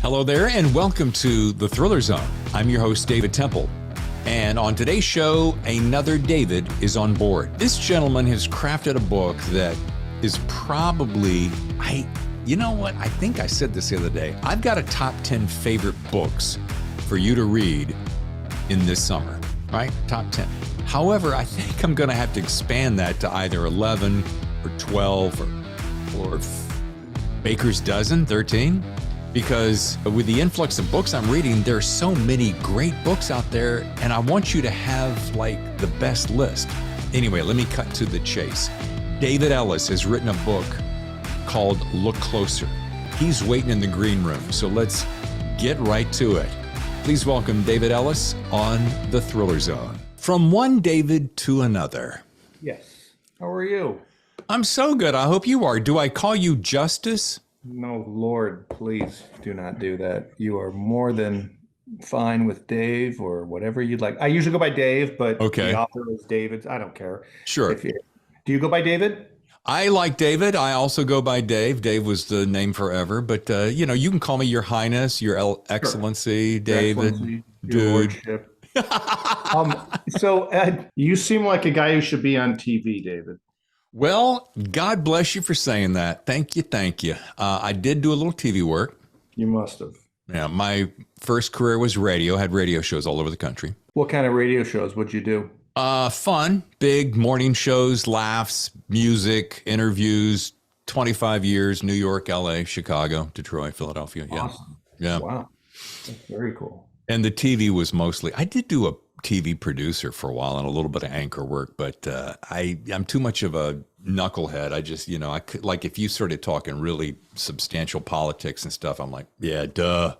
Hello there, and welcome to The Thriller Zone. I'm your host, David Temple. And on today's show, another David is on board. This gentleman has crafted a book that is probably, you know what? I think I said this the other day. I've got a top 10 favorite books for you to read in this summer, right? Top 10. However, I think I'm going to have to expand that to either 11 or 12 or Baker's dozen, 13. Because with the influx of books I'm reading, there are so many great books out there, and I want you to have like the best list. Anyway, let me cut to the chase. David Ellis has written a book called Look Closer. He's waiting in the green room, so let's get right to it. Please welcome David Ellis on The Thriller Zone. From one David to another. Yes. How are you? I'm so good. I hope you are. Do I call you Justice? No, Lord, please do not do that. You are more than fine with Dave or whatever you'd like. I usually go by Dave, but okay. The author is David. I don't care. Sure. Do you go by David? I like David. I also go by Dave. Dave was the name forever, but you can call me Your Highness, Your Excellency, sure. David, Excellency, dude. Lordship. So Ed, you seem like a guy who should be on TV, David. Well, God bless you for saying that. Thank you. I did do a little TV work. You must have. Yeah, my first career was radio. Had radio shows all over the country. What kind of radio shows would you do? Fun, big morning shows, laughs, music, interviews. 25 years, New York, LA, Chicago, Detroit, Philadelphia. Yeah. Awesome. Yeah. Wow. That's very cool. And the TV was mostly, I did do a TV producer for a while and a little bit of anchor work, but I'm too much of a knucklehead. I just, I could, like, if you started talking really substantial politics and stuff, I'm like, yeah, duh.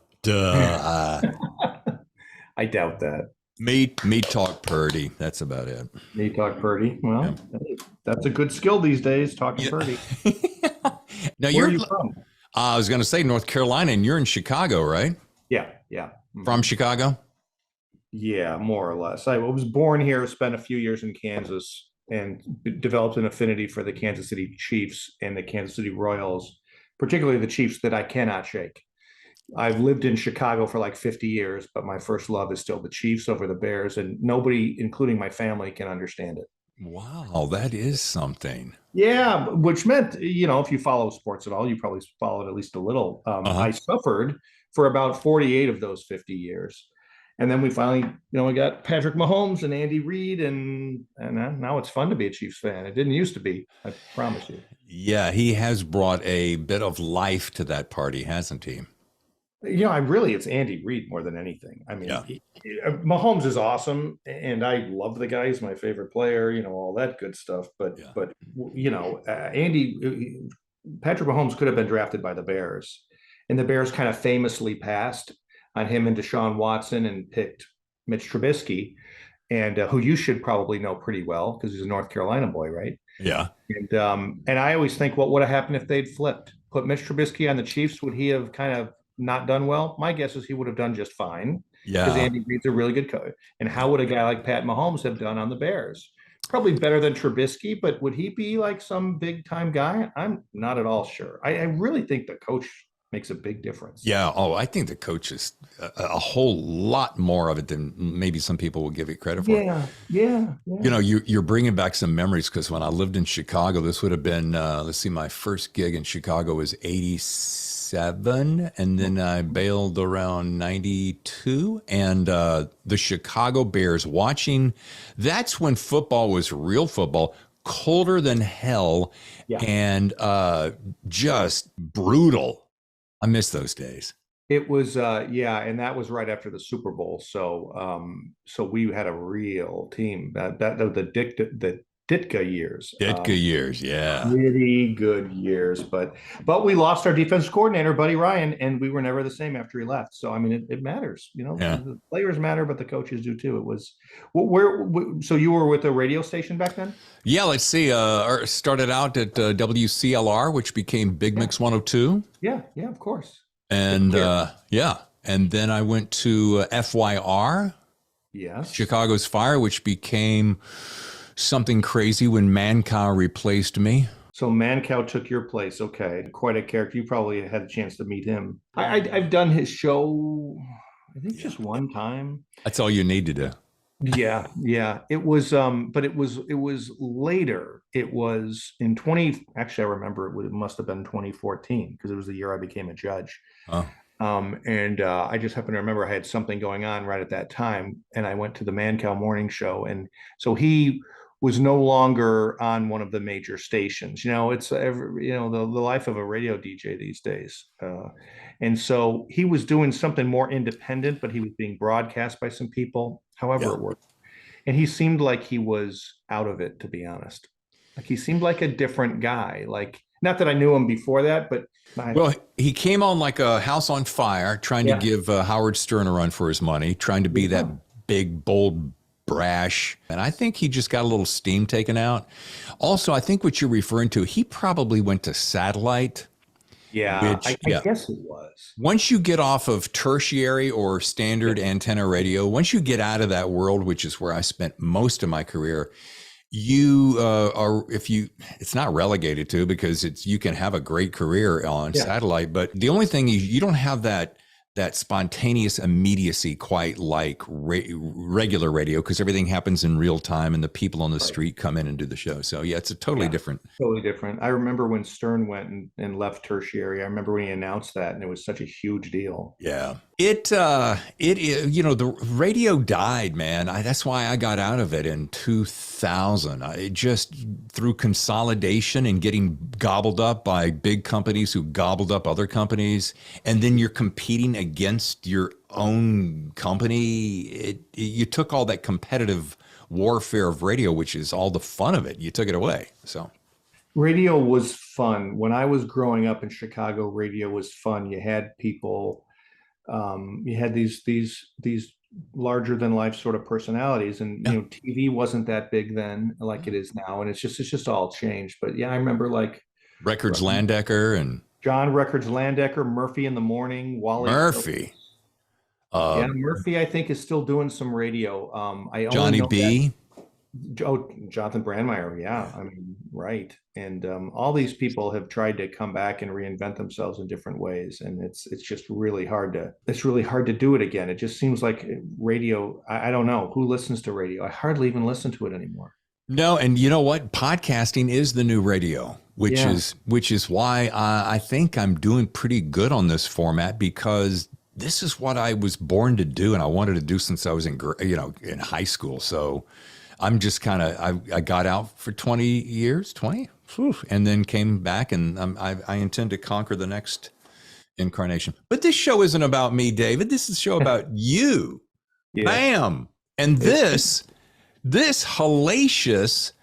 I doubt that. Me talk purdy. That's about it. Me talk purdy. Well, yeah. That's a good skill these days, talking purdy. Now, where are you from? I was going to say North Carolina, and you're in Chicago, right? Yeah. From Chicago? Yeah, more or less. I was born here, spent a few years in Kansas, and developed an affinity for the Kansas City Chiefs and the Kansas City Royals, particularly the Chiefs that I cannot shake. I've lived in Chicago for like 50 years, but my first love is still the Chiefs over the Bears, and nobody, including my family, can understand it. Wow, that is something. Yeah, which meant, if you follow sports at all, you probably followed at least a little. I suffered for about 48 of those 50 years. And then we finally, we got Patrick Mahomes and Andy Reid, and now it's fun to be a Chiefs fan. It didn't used to be, I promise you. Yeah, he has brought a bit of life to that party, hasn't he? It's Andy Reid more than anything. I mean, Mahomes is awesome, and I love the guy. He's my favorite player, all that good stuff. But Patrick Mahomes could have been drafted by the Bears, and the Bears kind of famously passed on him and Deshaun Watson and picked Mitch Trubisky, and who you should probably know pretty well because he's a North Carolina boy, right? Yeah. And I always think, what would have happened if they'd flipped? Put Mitch Trubisky on the Chiefs, would he have kind of not done well? My guess is he would have done just fine. Yeah. Because Andy Reid's a really good coach. And how would a guy like Pat Mahomes have done on the Bears? Probably better than Trubisky, but would he be like some big time guy? I'm not at all sure. I really think the coach makes a big difference. Yeah. Oh, I think the coach is a whole lot more of it than maybe some people will give it credit for. Yeah. You're bringing back some memories, because when I lived in Chicago, this would have been, my first gig in Chicago was 87. And then I bailed around 92. And the Chicago Bears, that's when football was real football, colder than hell, and just brutal. I miss those days. It was, and that was right after the Super Bowl. So we had a real team. The Ditka years. Yeah. Pretty good years, but we lost our defense coordinator, Buddy Ryan, and we were never the same after he left. So I mean, it matters. The players matter, but the coaches do too. It was so you were with a radio station back then? Yeah, let's see. Started out at WCLR, which became Big Mix 102. Yeah, of course. And and then I went to FYR. Yes. Chicago's Fire, which became something crazy when Mancow replaced me. So Mancow took your place. Okay, quite a character. You probably had a chance to meet him. I've done his show, I think Yeah. just one time. That's all you need to do. Yeah, yeah. But it was later. It was in 20, actually I remember it must have been 2014 because it was the year I became a judge. Oh, And I just happen to remember I had something going on right at that time, and I went to the Mancow morning show, and so he was no longer on one of the major stations. It's the life of a radio DJ these days, and so he was doing something more independent, but he was being broadcast by some people. However, yeah. it worked, and he seemed like he was out of it, to be honest. Like he seemed like a different guy. Like not that I knew him before that, but Well, he came on like a house on fire, trying to yeah. give Howard Stern a run for his money, trying to be that big, bold, brash. And I think he just got a little steam taken out. Also, I think what you're referring to, he probably went to satellite. Yeah, Which, I yeah. guess it was. Once you get off of tertiary or standard antenna radio, once you get out of that world, which is where I spent most of my career, you it's not relegated to, because you can have a great career on satellite, but the only thing is you don't have that spontaneous immediacy quite like regular radio, because everything happens in real time and the people on the street come in and do the show. So yeah, it's a totally different. Totally different. I remember when Stern went and left tertiary. I remember when he announced that, and it was such a huge deal. Yeah. It the radio died, man. That's why I got out of it in 2000. It just through consolidation and getting gobbled up by big companies who gobbled up other companies. And then you're competing against your own company. You took all that competitive warfare of radio, which is all the fun of it. You took it away. So Radio was fun. When I was growing up in Chicago, radio was fun. You had people, you had these larger than life sort of personalities, and TV wasn't that big then like it is now, and it's just all changed. But yeah, I remember like Records Landecker and John Records Landecker, Murphy in the Morning, Wally Murphy. Yeah, Murphy I think is still doing some radio. I only Johnny know B. Jonathan Brandmeier, yeah, I mean, right. And all these people have tried to come back and reinvent themselves in different ways, and it's just really hard to do it again. It just seems like radio. I don't know who listens to radio. I hardly even listen to it anymore. No, and you know what? Podcasting is the new radio, which is why I think I'm doing pretty good on this format, because this is what I was born to do, and I wanted to do since I was in high school. So I'm just kind of I got out for 20 years, 20, and then came back, and I intend to conquer the next incarnation. But this show isn't about me, David. This is a show about you. Yeah. Bam. And this hellacious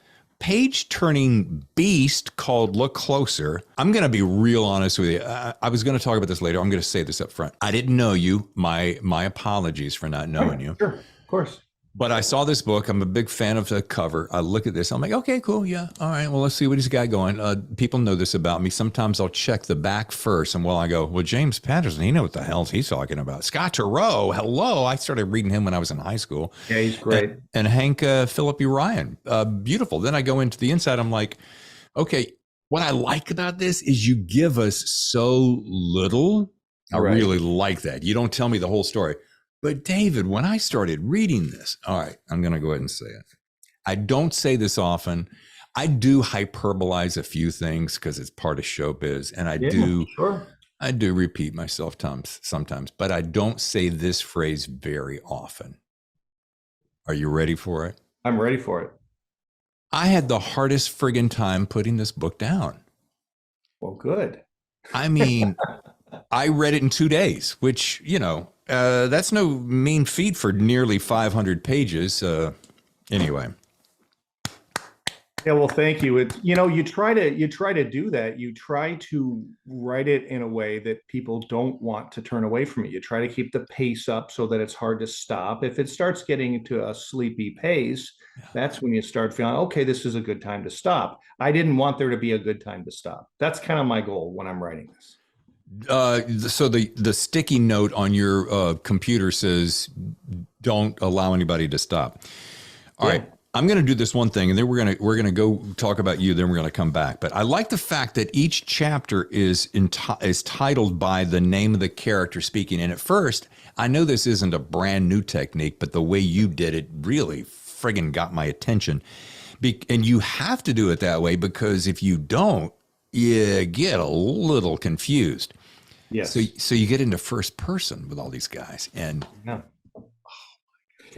page-turning beast called Look Closer. I'm going to be real honest with you. I was going to talk about this later. I'm going to say this up front. I didn't know you. My apologies for not knowing you. Sure, of course. But I saw this book. I'm a big fan of the cover. I look at this. I'm like, okay, cool. Yeah. All right. Well, let's see what he's got going. People know this about me. Sometimes I'll check the back first. And I go, well, James Patterson, he knows what the hell he's talking about. Scott Turow, hello. I started reading him when I was in high school. Yeah, he's great. And Hank Philip Ryan, beautiful. Then I go into the inside. I'm like, okay, what I like about this is you give us so little. I really like that. You don't tell me the whole story. But David, when I started reading this, all right, I'm going to go ahead and say it. I don't say this often. I do hyperbolize a few things because it's part of showbiz, and I do repeat myself sometimes, but I don't say this phrase very often. Are you ready for it? I'm ready for it. I had the hardest friggin' time putting this book down. Well, good. I mean, I read it in 2 days, which, that's no mean feat for nearly 500 pages. Anyway. Yeah, well, thank you. You try to do that. You try to write it in a way that people don't want to turn away from it. You try to keep the pace up so that it's hard to stop. If it starts getting to a sleepy pace, that's when you start feeling, okay, this is a good time to stop. I didn't want there to be a good time to stop. That's kind of my goal when I'm writing this. So the sticky note on your computer says, don't allow anybody to stop. All right. I'm going to do this one thing, and then we're gonna go talk about you. Then we're going to come back. But I like the fact that each chapter is titled by the name of the character speaking. And at first, I know this isn't a brand new technique, but the way you did it really friggin' got my attention. And you have to do it that way because if you don't, you get a little confused. Yes. So you get into first person with all these guys, and Yeah.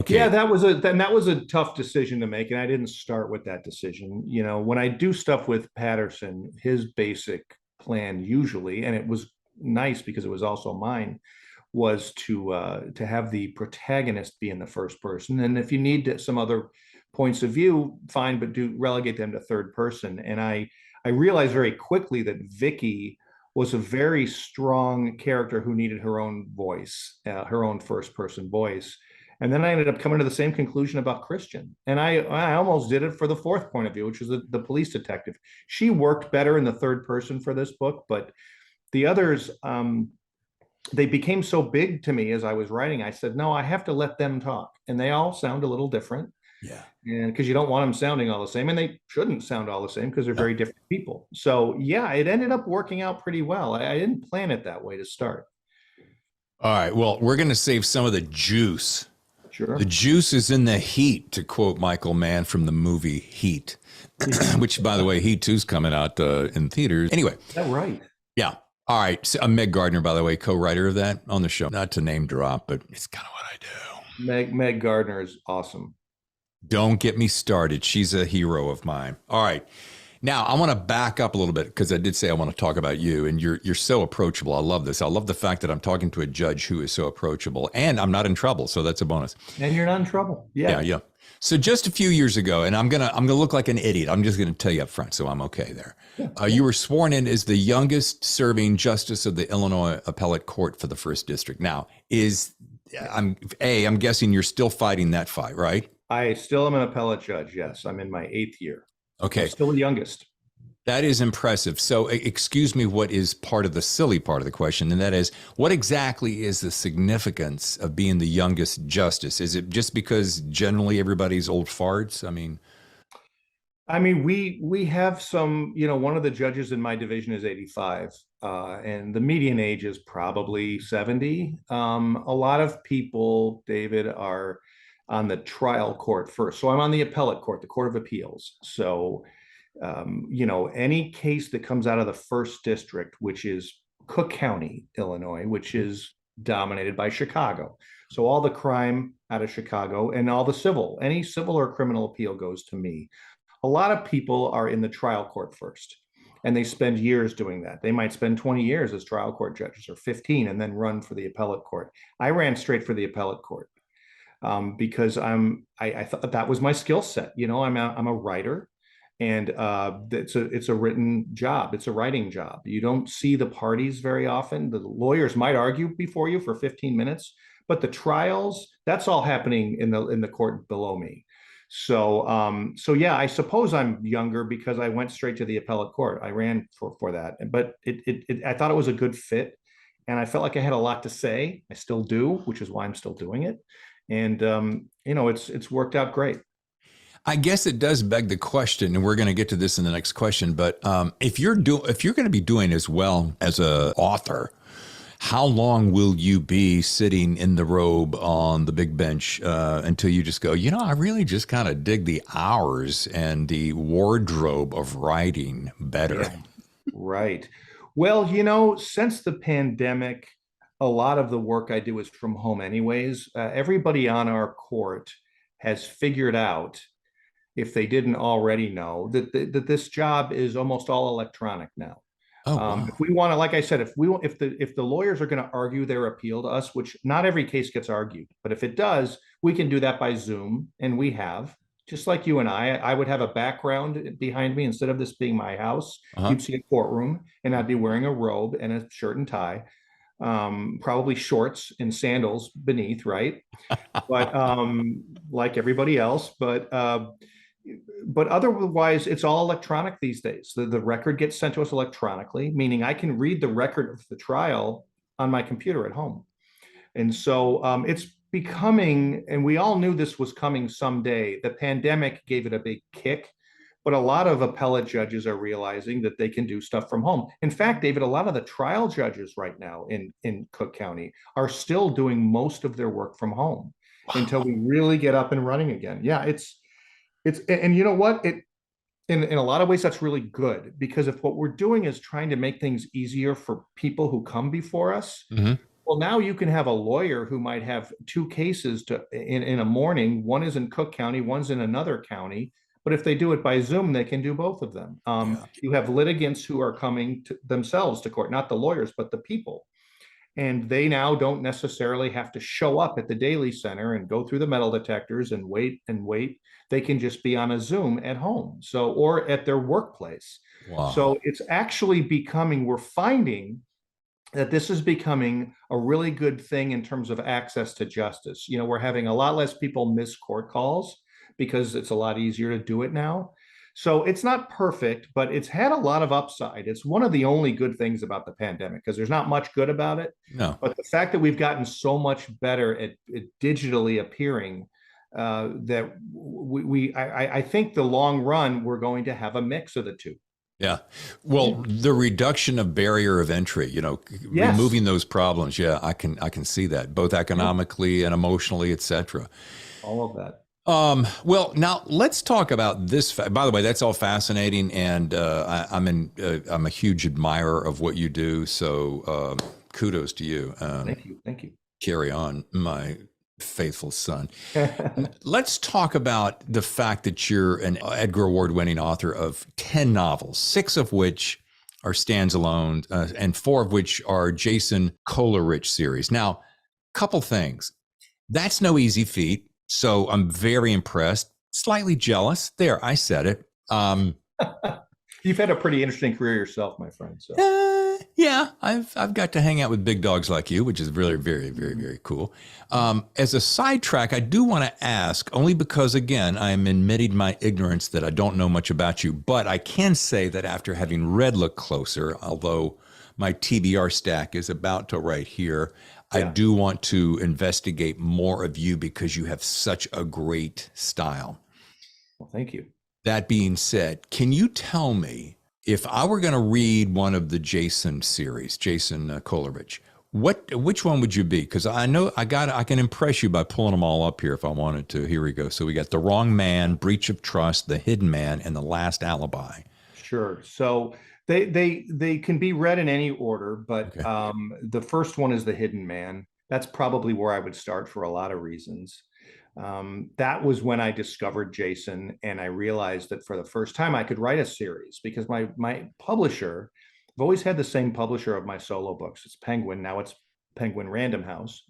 okay. Yeah, that was a tough decision to make, and I didn't start with that decision. You know, when I do stuff with Patterson, his basic plan usually, and it was nice because it was also mine, was to have the protagonist be in the first person, and if you need some other points of view, fine, but do relegate them to third person. And I realized very quickly that Vicky was a very strong character who needed her own voice, her own first person voice. And then I ended up coming to the same conclusion about Christian. And I almost did it for the fourth point of view, which was the police detective. She worked better in the third person for this book, but the others, they became so big to me as I was writing. I said, no, I have to let them talk. And they all sound a little different. Yeah. And because you don't want them sounding all the same, and they shouldn't sound all the same because they're very different people. So yeah, it ended up working out pretty well. I didn't plan it that way to start. All right. Well, we're going to save some of the juice. Sure. The juice is in the heat, to quote Michael Mann from the movie Heat, which, by the way, Heat 2 is coming out in theaters. Anyway. Is that right? Yeah. All right. So, Meg Gardner, by the way, co-writer of that on the show. Not to name drop, but it's kind of what I do. Meg Gardner is awesome. Don't get me started. She's a hero of mine. All right. Now, I want to back up a little bit because I did say I want to talk about you, and you're so approachable. I love this. I love the fact that I'm talking to a judge who is so approachable, and I'm not in trouble, so that's a bonus. And you're not in trouble. Yeah. Yeah. So just a few years ago, and I'm gonna look like an idiot. I'm just gonna tell you up front, so I'm okay there. Yeah. You were sworn in as the youngest serving justice of the Illinois Appellate Court for the First District. Now, I'm guessing you're still fighting that fight, right? I still am an appellate judge. Yes, I'm in my 8th year. Okay. I'm still the youngest. That is impressive. So excuse me, what is part of the silly part of the question? And that is, what exactly is the significance of being the youngest justice? Is it just because generally everybody's old farts? I mean, we have some, one of the judges in my division is 85, and the median age is probably 70. A lot of people, David, are on the trial court first. So I'm on the appellate court, the Court of Appeals. So, any case that comes out of the first district, which is Cook County, Illinois, which is dominated by Chicago. So all the crime out of Chicago and all the civil, any civil or criminal appeal goes to me. A lot of people are in the trial court first, and they spend years doing that. They might spend 20 years as trial court judges or 15 and then run for the appellate court. I ran straight for the appellate court. Because I thought that was my skill set. I'm a writer, and it's a written job. It's a writing job. You don't see the parties very often. The lawyers might argue before you for 15 minutes, but the trials, that's all happening in the court below me. So yeah, I suppose I'm younger because I went straight to the appellate court. I ran for that, but I thought it was a good fit, and I felt like I had a lot to say. I still do, which is why I'm still doing it. And, it's worked out great. I guess it does beg the question, and we're going to get to this in the next question, but if you're going to be doing as well as an author, how long will you be sitting in the robe on the big bench until you just go, I really just kind of dig the hours and the wardrobe of writing better? Yeah. Right. Well, since the pandemic, a lot of the work I do is from home anyways. Everybody on our court has figured out, if they didn't already know, that this job is almost all electronic now. Oh, wow. If we want to, like I said, if the lawyers are going to argue their appeal to us, which not every case gets argued, but if it does, we can do that by Zoom, and we have. Just like you and I would have a background behind me instead of this being my house. You'd see a courtroom, and I'd be wearing a robe and a shirt and tie. Probably shorts and sandals beneath, right? But like everybody else, but otherwise it's all electronic these days. The record gets sent to us electronically, meaning I can read the record of the trial on my computer at home. And so it's becoming, and we all knew this was coming someday. The pandemic gave it a big kick, but a lot of appellate judges are realizing that they can do stuff from home. In fact, David, a lot of the trial judges right now in Cook County are still doing most of their work from home until we really get up and running again. Yeah, and you know what? In a lot of ways, that's really good, because if what we're doing is trying to make things easier for people who come before us, well, now you can have a lawyer who might have two cases in a morning. One is in Cook County, one's in another county. But if they do it by Zoom, they can do both of them. You have litigants who are coming themselves to court, not the lawyers, but the people. And they now don't necessarily have to show up at the Daily Center and go through the metal detectors and wait and wait. They can just be on a Zoom at home, or at their workplace. Wow. So it's actually we're finding that this is becoming a really good thing in terms of access to justice. We're having a lot less people miss court calls because it's a lot easier to do it now. So it's not perfect, but it's had a lot of upside. It's one of the only good things about the pandemic, because there's not much good about it. No. But the fact that we've gotten so much better at digitally appearing, that I think the long run, we're going to have a mix of the two. Yeah. Well, the reduction of barrier of entry, Yes. removing those problems. Yeah, I can see that, both economically and emotionally, et cetera. All of that. Well, now let's talk about this. By the way, that's all fascinating, and I'm a huge admirer of what you do. So kudos to you. Thank you. Carry on, my faithful son. Let's talk about the fact that you're an Edgar-Award winning author of 10 novels, 6 of which are standalone, and 4 of which are Jason Coleridge series. Now, couple things. That's no easy feat. So I'm very impressed, slightly jealous. There, I said it. You've had a pretty interesting career yourself, my friend. So. Yeah, I've got to hang out with big dogs like you, which is really very, very, very cool. As a sidetrack, I do want to ask, only because, again, I'm admitting my ignorance that I don't know much about you, but I can say that after having read Look Closer, although my TBR stack is about to right here, I do want to investigate more of you because you have such a great style. Well, thank you. That being said, can you tell me, if I were going to read one of the Jason series, Jason Coleridge, which one would you be? Because I know I can impress you by pulling them all up here if I wanted to. Here we go. So we got The Wrong Man, Breach of Trust, The Hidden Man, and The Last Alibi. Sure. So they can be read in any order, but the first one is The Hidden Man. That's probably where I would start for a lot of reasons. That was when I discovered Jason, and I realized that for the first time I could write a series, because my publisher, I've always had the same publisher of my solo books. It's Penguin. Now it's Penguin Random House.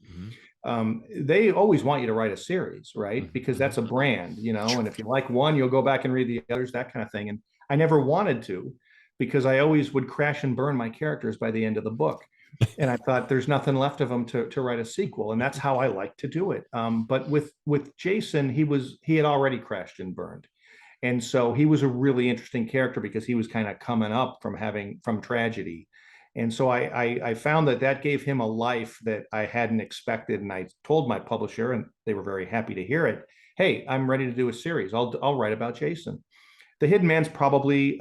They always want you to write a series, right? Because that's a brand, and if you like one, you'll go back and read the others, that kind of thing. And I never wanted to, because I always would crash and burn my characters by the end of the book. And I thought there's nothing left of them to write a sequel. And that's how I like to do it. But with Jason, he had already crashed and burned. And so he was a really interesting character because he was kind of coming up from tragedy. And so I found that gave him a life that I hadn't expected. And I told my publisher, and they were very happy to hear it. Hey, I'm ready to do a series. I'll write about Jason. The Hidden Man's probably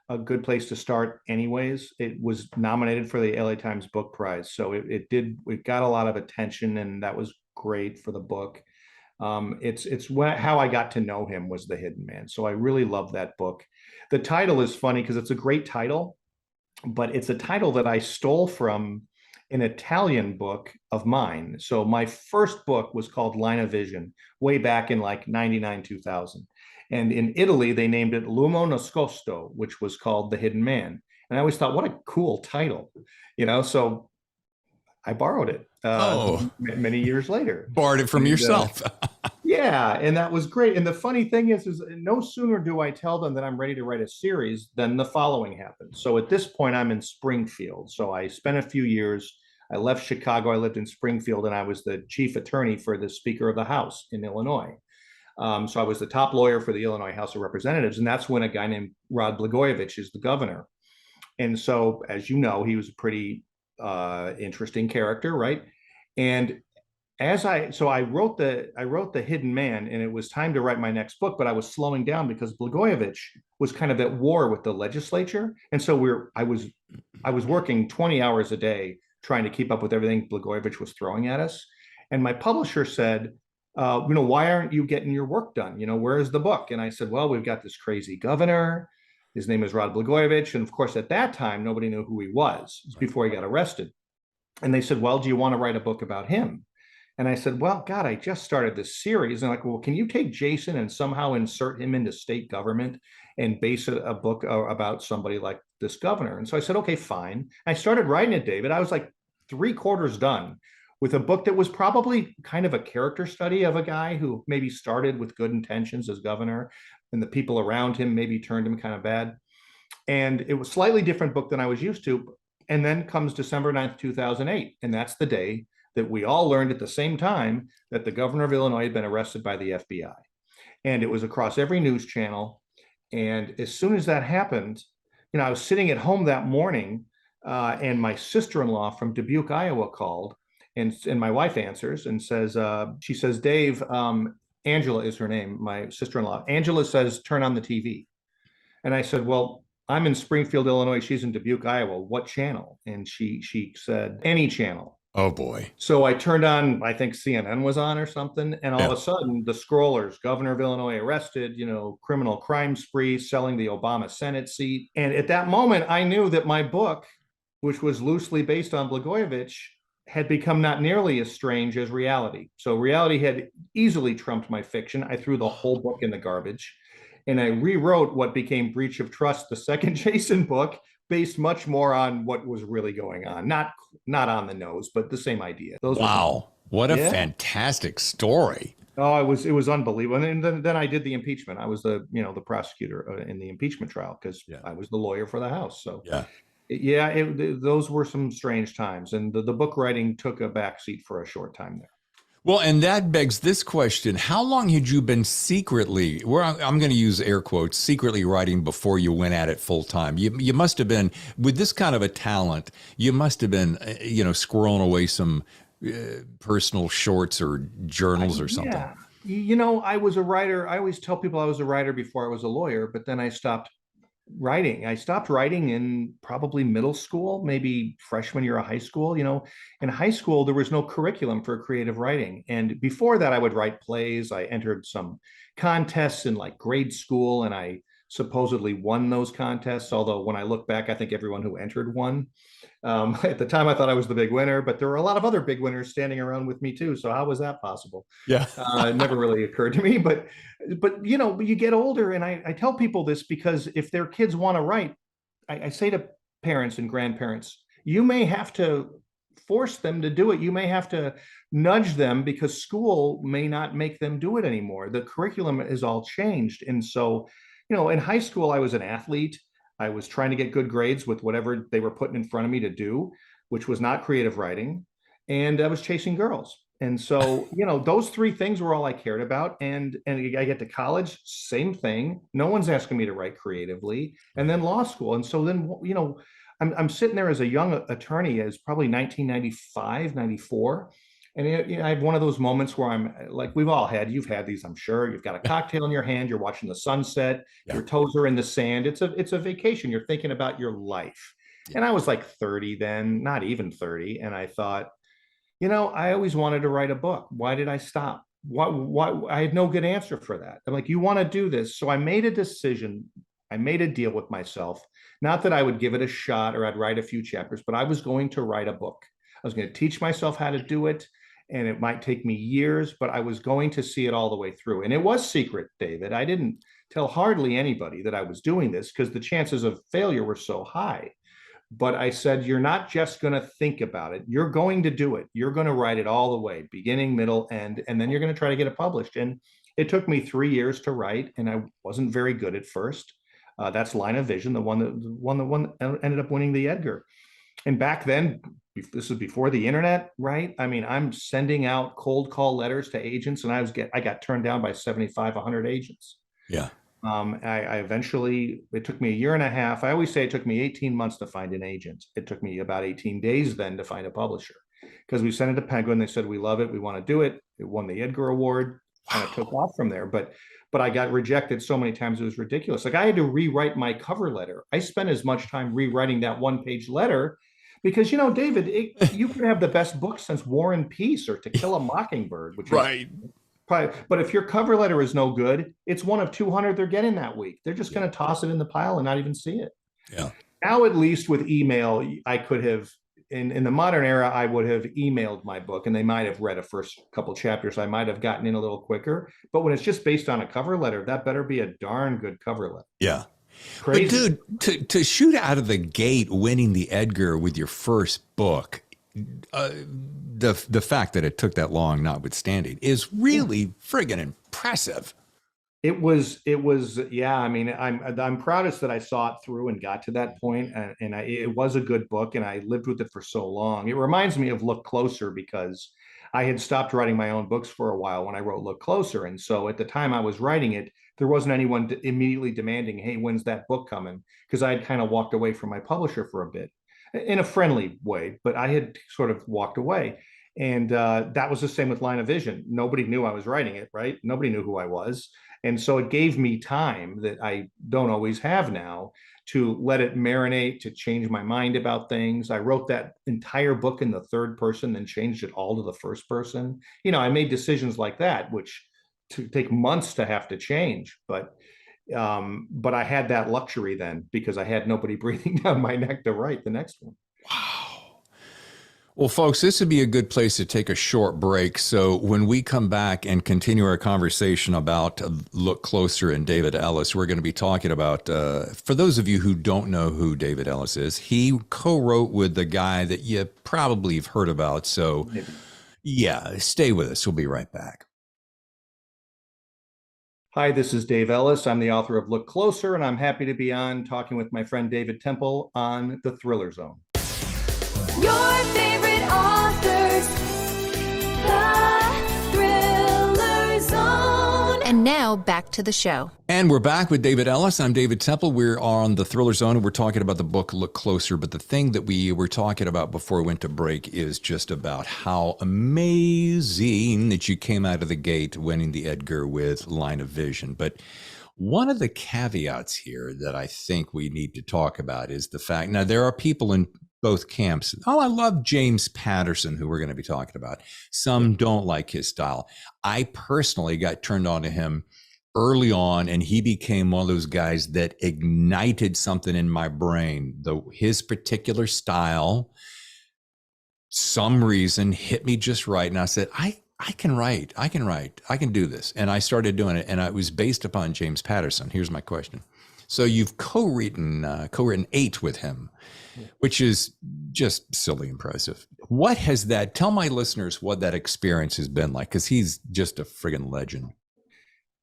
a good place to start anyways. It was nominated for the LA Times Book Prize. So it got a lot of attention, and that was great for the book. It's how I got to know him was The Hidden Man. So I really love that book. The title is funny because it's a great title, but it's a title that I stole from an Italian book of mine. So my first book was called Line of Vision, way back in like 99, 2000. And in Italy, they named it L'uomo nascosto, which was called The Hidden Man. And I always thought, what a cool title, so I borrowed it many years later. Borrowed it from yourself. Yeah, and that was great. And the funny thing is no sooner do I tell them that I'm ready to write a series than the following happens. So at this point, I'm in Springfield. So I spent a few years. I left Chicago. I lived in Springfield, and I was the chief attorney for the Speaker of the House in Illinois. So I was the top lawyer for the Illinois House of Representatives, and that's when a guy named Rod Blagojevich is the governor. And so, as you know, he was a pretty interesting character, right? And I wrote the Hidden Man, and it was time to write my next book, but I was slowing down because Blagojevich was kind of at war with the legislature, and so I was working 20 hours a day trying to keep up with everything Blagojevich was throwing at us. And my publisher said, why aren't you getting your work done? Where's the book? And I said, well, we've got this crazy governor. His name is Rod Blagojevich. And of course, at that time, nobody knew who he was. It was before he got arrested. And they said, well, do you want to write a book about him? And I said, well, God, I just started this series. And like, well, can you take Jason and somehow insert him into state government and base a book about somebody like this governor? And so I said, okay, fine. I started writing it, David. I was like 3/4 done with a book that was probably kind of a character study of a guy who maybe started with good intentions as governor, and the people around him maybe turned him kind of bad. And it was a slightly different book than I was used to. And then comes December 9th, 2008. And that's the day that we all learned at the same time that the governor of Illinois had been arrested by the FBI. And it was across every news channel. And as soon as that happened, I was sitting at home that morning, and my sister-in-law from Dubuque, Iowa called, and my wife answers and says, she says, Dave, Angela is her name, my sister-in-law. Angela says, turn on the TV. And I said, well, I'm in Springfield, Illinois. She's in Dubuque, Iowa. What channel? And she said, any channel. Oh boy. So I turned on, I think CNN was on or something. And all of a sudden the scrollers, governor of Illinois arrested, criminal crime spree, selling the Obama Senate seat. And at that moment, I knew that my book, which was loosely based on Blagojevich, had become not nearly as strange as reality. So reality had easily trumped my fiction. I threw the whole book in the garbage. And I rewrote what became Breach of Trust, the second Jason book, based much more on what was really going on. Not on the nose, but the same idea. Wow. What a fantastic story. Oh, it was unbelievable. And then I did the impeachment. I was the prosecutor in the impeachment trial because I was the lawyer for the House. So those were some strange times. And the book writing took a backseat for a short time there. Well, and that begs this question. How long had you been secretly, I'm going to use air quotes, secretly writing before you went at it full time? You must have been, with this kind of a talent, you must have been, squirreling away some personal shorts or journals or something. Yeah. I was a writer. I always tell people I was a writer before I was a lawyer, but then I stopped writing. I stopped writing in probably middle school, maybe freshman year of high school. In high school, there was no curriculum for creative writing. And before that, I would write plays. I entered some contests in like grade school, and I supposedly won those contests. Although when I look back, I think everyone who entered won. At the time, I thought I was the big winner, but there were a lot of other big winners standing around with me too. So how was that possible? Yeah. It never really occurred to me, but you get older, and I tell people this because if their kids want to write, I say to parents and grandparents, you may have to force them to do it. You may have to nudge them because school may not make them do it anymore. The curriculum is all changed. And so, in high school, I was an athlete. I was trying to get good grades with whatever they were putting in front of me to do, which was not creative writing. And I was chasing girls. And so, those three things were all I cared about. And I get to college, same thing. No one's asking me to write creatively. And then law school. And so then, I'm sitting there as a young attorney, as probably 1995, 94. And I have one of those moments where I'm like, we've all had, you've had these, I'm sure. You've got a cocktail in your hand, you're watching the sunset, your toes are in the sand. It's a vacation. You're thinking about your life. And I was like 30 then, not even 30. And I thought, I always wanted to write a book. Why did I stop? Why? I had no good answer for that. I'm like, you want to do this. So I made a decision. I made a deal with myself. Not that I would give it a shot or I'd write a few chapters, but I was going to write a book. I was going to teach myself how to do it. And it might take me years, but I was going to see it all the way through. And it was secret, David. I didn't tell hardly anybody that I was doing this because the chances of failure were so high. But I said, you're not just going to think about it. You're going to do it. You're going to write it all the way, beginning, middle, end, and then you're going to try to get it published. And it took me 3 years to write, and I wasn't very good at first. That's Line of Vision, the one that ended up winning the Edgar. And back then, this was before the internet, right? I mean, I'm sending out cold call letters to agents, and I got turned down by 75, 100 agents. Yeah. I eventually, it took me a year and a half. I always say it took me 18 months to find an agent. It took me about 18 days then to find a publisher. because we sent it to Penguin. They said, we love it. We want to do it. It won the Edgar Award. Kind of took off from there. But I got rejected so many times, it was ridiculous. Like I had to rewrite my cover letter. I spent as much time rewriting that one-page letter because, David, you could have the best book since War and Peace or To Kill a Mockingbird, which Right. is probably, but if your cover letter is no good, it's one of 200 they're getting that week. They're just going to toss it in the pile and not even see it. Yeah. Now, at least with email, I could have, in the modern era, I would have emailed my book and they might have read a first couple chapters. I might have gotten in a little quicker. But when it's just based on a cover letter, that better be a darn good cover letter. Yeah. Crazy. But dude, to shoot out of the gate winning the Edgar with your first book, the fact that it took that long, notwithstanding, is really friggin' impressive. It was, yeah. I mean, I'm proudest that I saw it through and got to that point, and it was a good book, and I lived with it for so long. It reminds me of Look Closer because I had stopped writing my own books for a while when I wrote Look Closer, and so at the time I was writing it, there wasn't anyone immediately demanding, "Hey, when's that book coming?" Because I had kind of walked away from my publisher for a bit, in a friendly way, but I had sort of walked away. And that was the same with Line of Vision. Nobody knew I was writing it, right? Nobody knew who I was. And so it gave me time that I don't always have now to let it marinate, to change my mind about things. I wrote that entire book in the third person, then changed it all to the first person. I made decisions like that, which to take months to have to change. But I had that luxury then because I had nobody breathing down my neck to write the next one. Wow. Well, folks, this would be a good place to take a short break. So when we come back and continue our conversation about Look Closer and David Ellis, we're going to be talking about, for those of you who don't know who David Ellis is, he co-wrote with the guy that you probably have heard about. So yeah, stay with us. We'll be right back. Hi, this is Dave Ellis. I'm the author of Look Closer, and I'm happy to be on talking with my friend David Temple on The Thriller Zone. Your favorite authors, The Thriller Zone. And now back to the show. And we're back with David Ellis. I'm David Temple. We're on The Thriller Zone, and we're talking about the book Look Closer. But the thing that we were talking about before we went to break is just about how amazing that you came out of the gate winning the Edgar with Line of Vision. But one of the caveats here that I think we need to talk about is the fact, now there are people in both camps. Oh, I love James Patterson, who we're going to be talking about. Some don't like his style. I personally got turned on to him early on, and he became one of those guys that ignited something in my brain. His particular style, some reason, hit me just right. And I said, I can write, I can do this. And I started doing it, and it was based upon James Patterson. Here's my question. So you've co-written 8 with him, which is just silly impressive. What has that, tell my listeners what that experience has been like, because he's just a friggin' legend.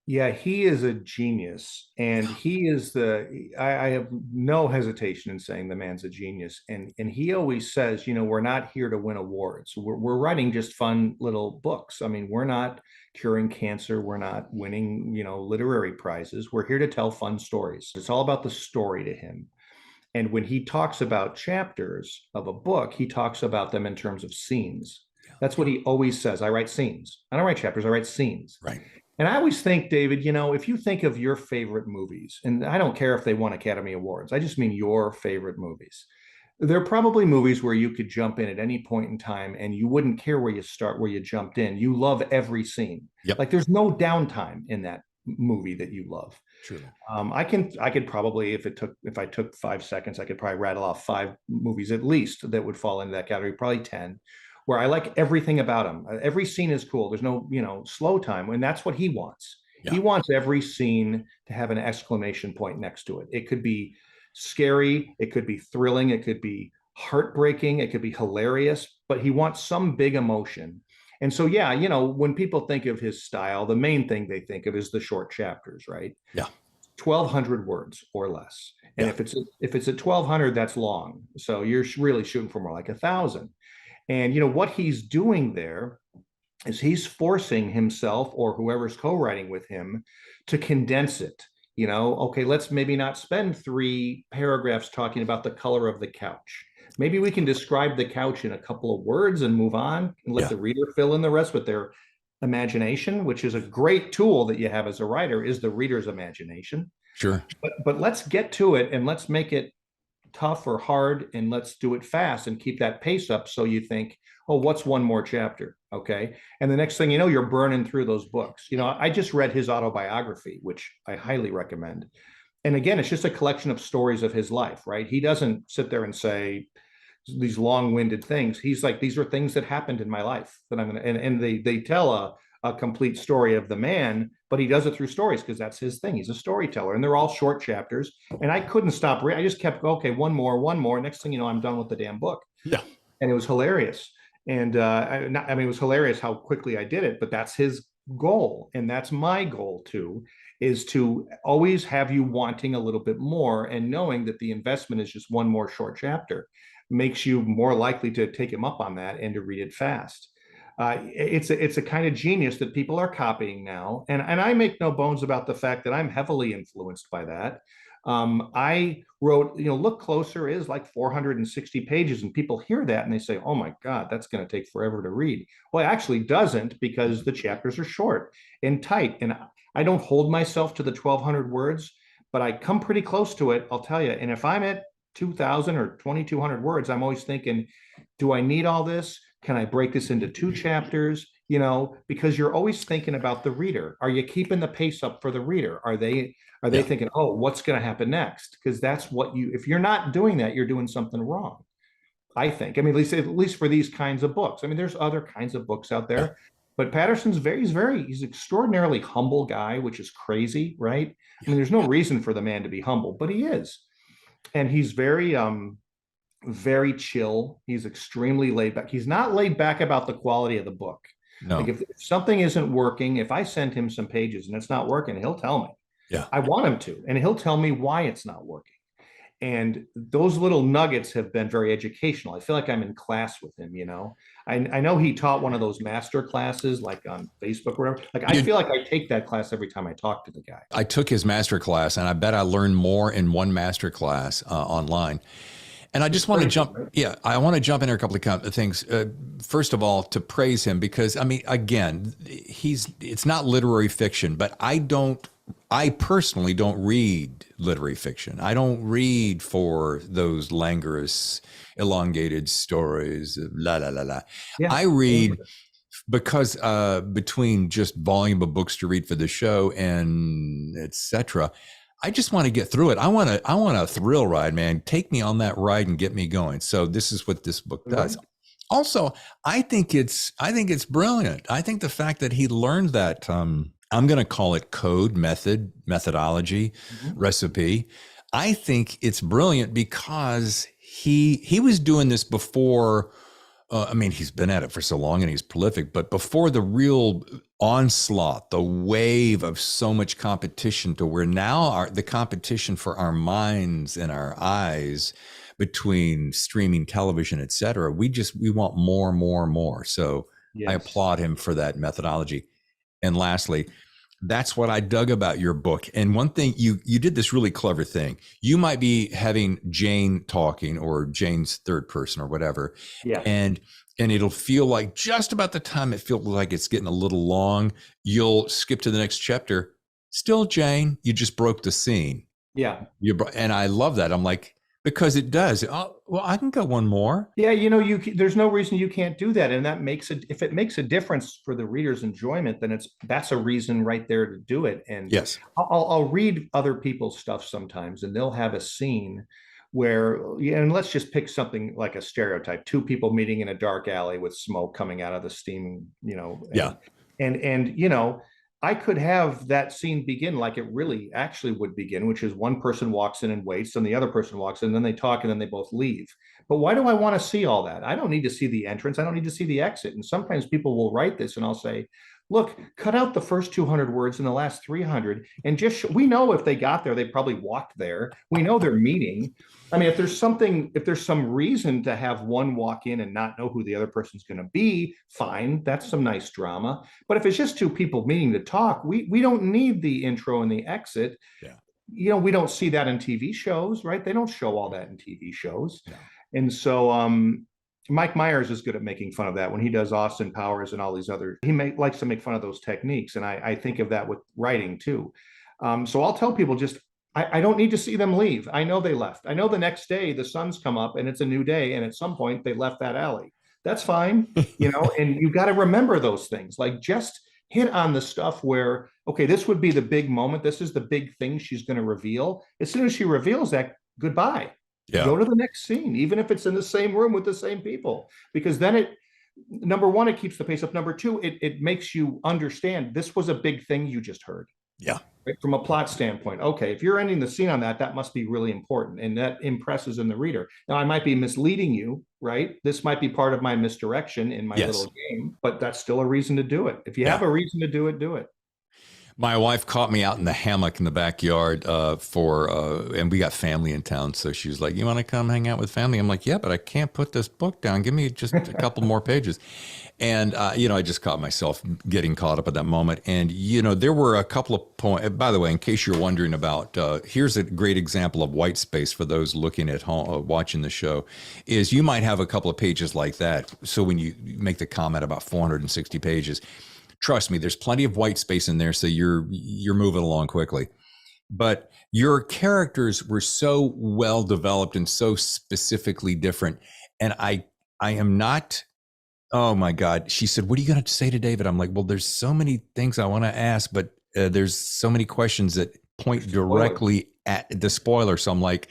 Yeah, he is a genius, and he is I have no hesitation in saying the man's a genius. And he always says, we're not here to win awards. We're writing just fun little books. I mean, we're not curing cancer. We're not winning, literary prizes. We're here to tell fun stories. It's all about the story to him. And when he talks about chapters of a book, he talks about them in terms of scenes. That's what he always says. I write scenes. I don't write chapters. I write scenes. Right. And I always think, David, if you think of your favorite movies, and I don't care if they won Academy Awards, I just mean your favorite movies. There are probably movies where you could jump in at any point in time and you wouldn't care where you start, where you jumped in. You love every scene. Yep. Like there's no downtime in that movie that you love. Truly. I could probably, if I took 5 seconds, I could probably rattle off 5 movies at least that would fall into that category, probably 10. Where I like everything about him. Every scene is cool. There's no, slow time. And that's what he wants. Yeah. He wants every scene to have an exclamation point next to it. It could be scary. It could be thrilling. It could be heartbreaking. It could be hilarious. But he wants some big emotion. And so, yeah, when people think of his style, the main thing they think of is the short chapters, right? Yeah. 1,200 words or less. And if it's at 1,200, that's long. So you're really shooting for more like 1,000. And what he's doing there is he's forcing himself or whoever's co-writing with him to condense it. Okay, let's maybe not spend 3 paragraphs talking about the color of the couch. maybe we can describe the couch in a couple of words and move on and let the reader fill in the rest with their imagination, which is a great tool that you have as a writer, is the reader's imagination. Sure. But let's get to it and let's make it tough or hard, and let's do it fast and keep that pace up so you think, oh, what's one more chapter? Okay. And the next thing you know, you're burning through those books. I just read his autobiography, which I highly recommend. And again, it's just a collection of stories of his life, right? He doesn't sit there and say these long-winded things. He's like, these are things that happened in my life that I'm going to, and they tell a complete story of the man, but he does it through stories because that's his thing. He's a storyteller, and they're all short chapters. And I couldn't stop reading. I just kept, okay, one more. Next thing you know, I'm done with the damn book. Yeah. And it was hilarious. And I mean, it was hilarious how quickly I did it, but that's his goal. And that's my goal too, is to always have you wanting a little bit more, and knowing that the investment is just one more short chapter makes you more likely to take him up on that and to read it fast. It's a kind of genius that people are copying now. And I make no bones about the fact that I'm heavily influenced by that. I wrote, Look Closer is like 460 pages, and people hear that and they say, oh my God, that's going to take forever to read. Well, it actually doesn't, because the chapters are short and tight. And I don't hold myself to the 1,200 words, but I come pretty close to it, I'll tell you. And if I'm at 2,000 or 2,200 words, I'm always thinking, do I need all this? Can I break this into 2 chapters? Because you're always thinking about the reader. Are you keeping the pace up for the reader? Are they thinking, oh, what's going to happen next? Because that's what if you're not doing that, you're doing something wrong, I think. I mean, at least for these kinds of books. I mean, there's other kinds of books out there, but Patterson's he's an extraordinarily humble guy, which is crazy, right? I mean, there's no reason for the man to be humble, but he is. And he's very chill. He's extremely laid back. He's not laid back about the quality of the book. No. Like if something isn't working, if I send him some pages and it's not working, he'll tell me. Yeah. I want him to, and he'll tell me why it's not working. And those little nuggets have been very educational. I feel like I'm in class with him, I know he taught one of those master classes like on Facebook or whatever. Like I feel like I take that class every time I talk to the guy. I took his master class, and I bet I learned more in one master class online. And I just want to jump. Yeah, I want to jump in here a couple of things. First of all, to praise him, because I mean, again, it's not literary fiction, but I personally don't read literary fiction. I don't read for those languorous, elongated stories. La la la la. Yeah. I read because between just volume of books to read for the show and etc. I just want to get through it. I want a thrill ride, man. Take me on that ride and get me going. So this is what this book does. Right. Also, I think it's brilliant. I think the fact that he learned that I'm going to call it code, methodology, recipe. I think it's brilliant because he was doing this before. I mean, he's been at it for so long and he's prolific, but before the real onslaught, the wave of so much competition, to where now the competition for our minds and our eyes between streaming television, et cetera, we want more. So yes. I applaud him for that methodology. And lastly, that's what I dug about your book. And one thing, you did this really clever thing. You might be having Jane talking, or Jane's third person or whatever. Yeah. And it'll feel like just about the time it feels like it's getting a little long, you'll skip to the next chapter. Still Jane, you just broke the scene. Yeah. And I love that. I'm like, because it does. Oh, well, I can go one more. Yeah, there's no reason you can't do that, and that if it makes a difference for the reader's enjoyment, then that's a reason right there to do it. And yes, I'll read other people's stuff sometimes, and they'll have a scene where, and let's just pick something like a stereotype: 2 people meeting in a dark alley with smoke coming out of the steam, and I could have that scene begin like it really actually would begin, which is one person walks in and waits, and the other person walks in, and then they talk, and then they both leave. But why do I want to see all that? I don't need to see the entrance. I don't need to see the exit. And sometimes people will write this, and I'll say, look, cut out the first 200 words and the last 300, and we know if they got there, they probably walked there. We know their meaning. I mean, if there's some reason to have one walk in and not know who the other person's going to be, fine. That's some nice drama. But if it's just 2 people meeting to talk, we don't need the intro and the exit. Yeah. We don't see that in TV shows, right? They don't show all that in TV shows. Yeah. And so Mike Myers is good at making fun of that when he does Austin Powers and all these other. Likes to make fun of those techniques, and I think of that with writing too. So I'll tell people just I don't need to see them leave. I know they left. I know the next day the sun's come up and it's a new day, and at some point they left that alley. That's fine, and you got to remember those things. Like just hit on the stuff where, okay, this would be the big moment. This is the big thing she's going to reveal. As soon as she reveals that, goodbye. Yeah. Go to the next scene, even if it's in the same room with the same people, because then number one, it keeps the pace up. Number two, it makes you understand this was a big thing you just heard. Yeah. Right? From a plot standpoint. Okay, if you're ending the scene on that, that must be really important. And that impresses in the reader. Now, I might be misleading you, right? This might be part of my misdirection in my little game, but that's still a reason to do it. If you have a reason to do it, do it. My wife caught me out in the hammock in the backyard and we got family in town. So she was like, you want to come hang out with family? I'm like, yeah, but I can't put this book down. Give me just a couple more pages. And, I just caught myself getting caught up at that moment. And, there were a couple of points. By the way, in case you're wondering about, here's a great example of white space for those looking at home, watching the show, is you might have a couple of pages like that. So when you make the comment about 460 pages, trust me, there's plenty of white space in there, so you're moving along quickly. But your characters were so well developed and so specifically different. And I am not, oh my God. She said, what are you going to say to David? I'm like, well, there's so many things I want to ask, but there's so many questions that point directly at the spoiler. So I'm like,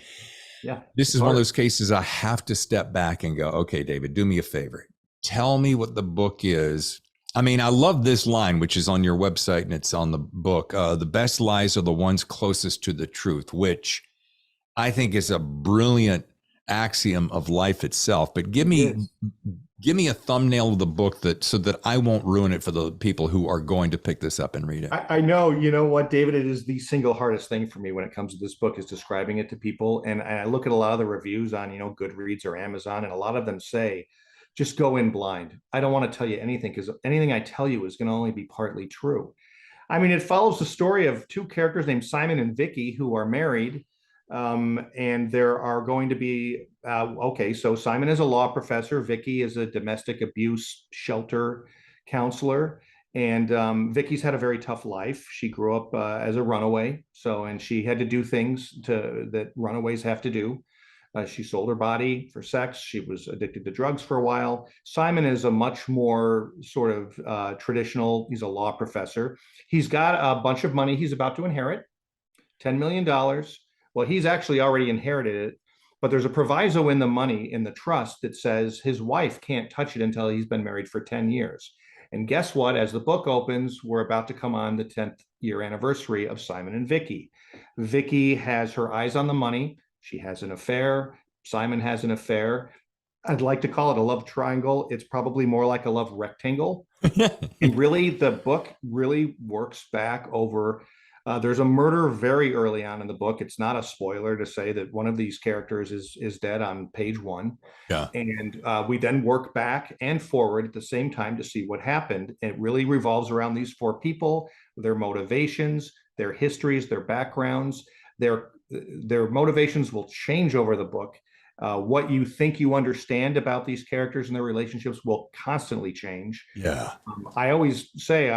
this is one of those cases I have to step back and go, okay, David, do me a favor. Tell me what the book is. I mean, I love this line, which is on your website and it's on the book. The best lies are the ones closest to the truth, which I think is a brilliant axiom of life itself. But give me a thumbnail of the book so that I won't ruin it for the people who are going to pick this up and read it. I know, you know what, David, it is the single hardest thing for me when it comes to this book is describing it to people. And I look at a lot of the reviews on, Goodreads or Amazon, and a lot of them say, just go in blind. I don't want to tell you anything because anything I tell you is going to only be partly true. I mean, it follows the story of two characters named Simon and Vicky who are married. And there are going to be, so Simon is a law professor. Vicky is a domestic abuse shelter counselor. And Vicky's had a very tough life. She grew up as a runaway. And she had to do things that runaways have to do. She sold her body for sex. She was addicted to drugs for a while. Simon is a much more sort of traditional, he's a law professor. He's got a bunch of money he's about to inherit, $10 million. Well, he's actually already inherited it, but there's a proviso in the money in the trust that says his wife can't touch it until he's been married for 10 years. And guess what? As the book opens, we're about to come on the 10th year anniversary of Simon and Vicky. Vicky has her eyes on the money. She has an affair. Simon has an affair. I'd like to call it a love triangle. It's probably more like a love rectangle. And really, the book really works back over. There's a murder very early on in the book. It's not a spoiler to say that one of these characters is dead on page 1. Yeah. And we then work back and forward at the same time to see what happened. And it really revolves around these 4 people, their motivations, their histories, their backgrounds, their motivations will change over the book. What you think you understand about these characters and their relationships will constantly change. Yeah. I always say,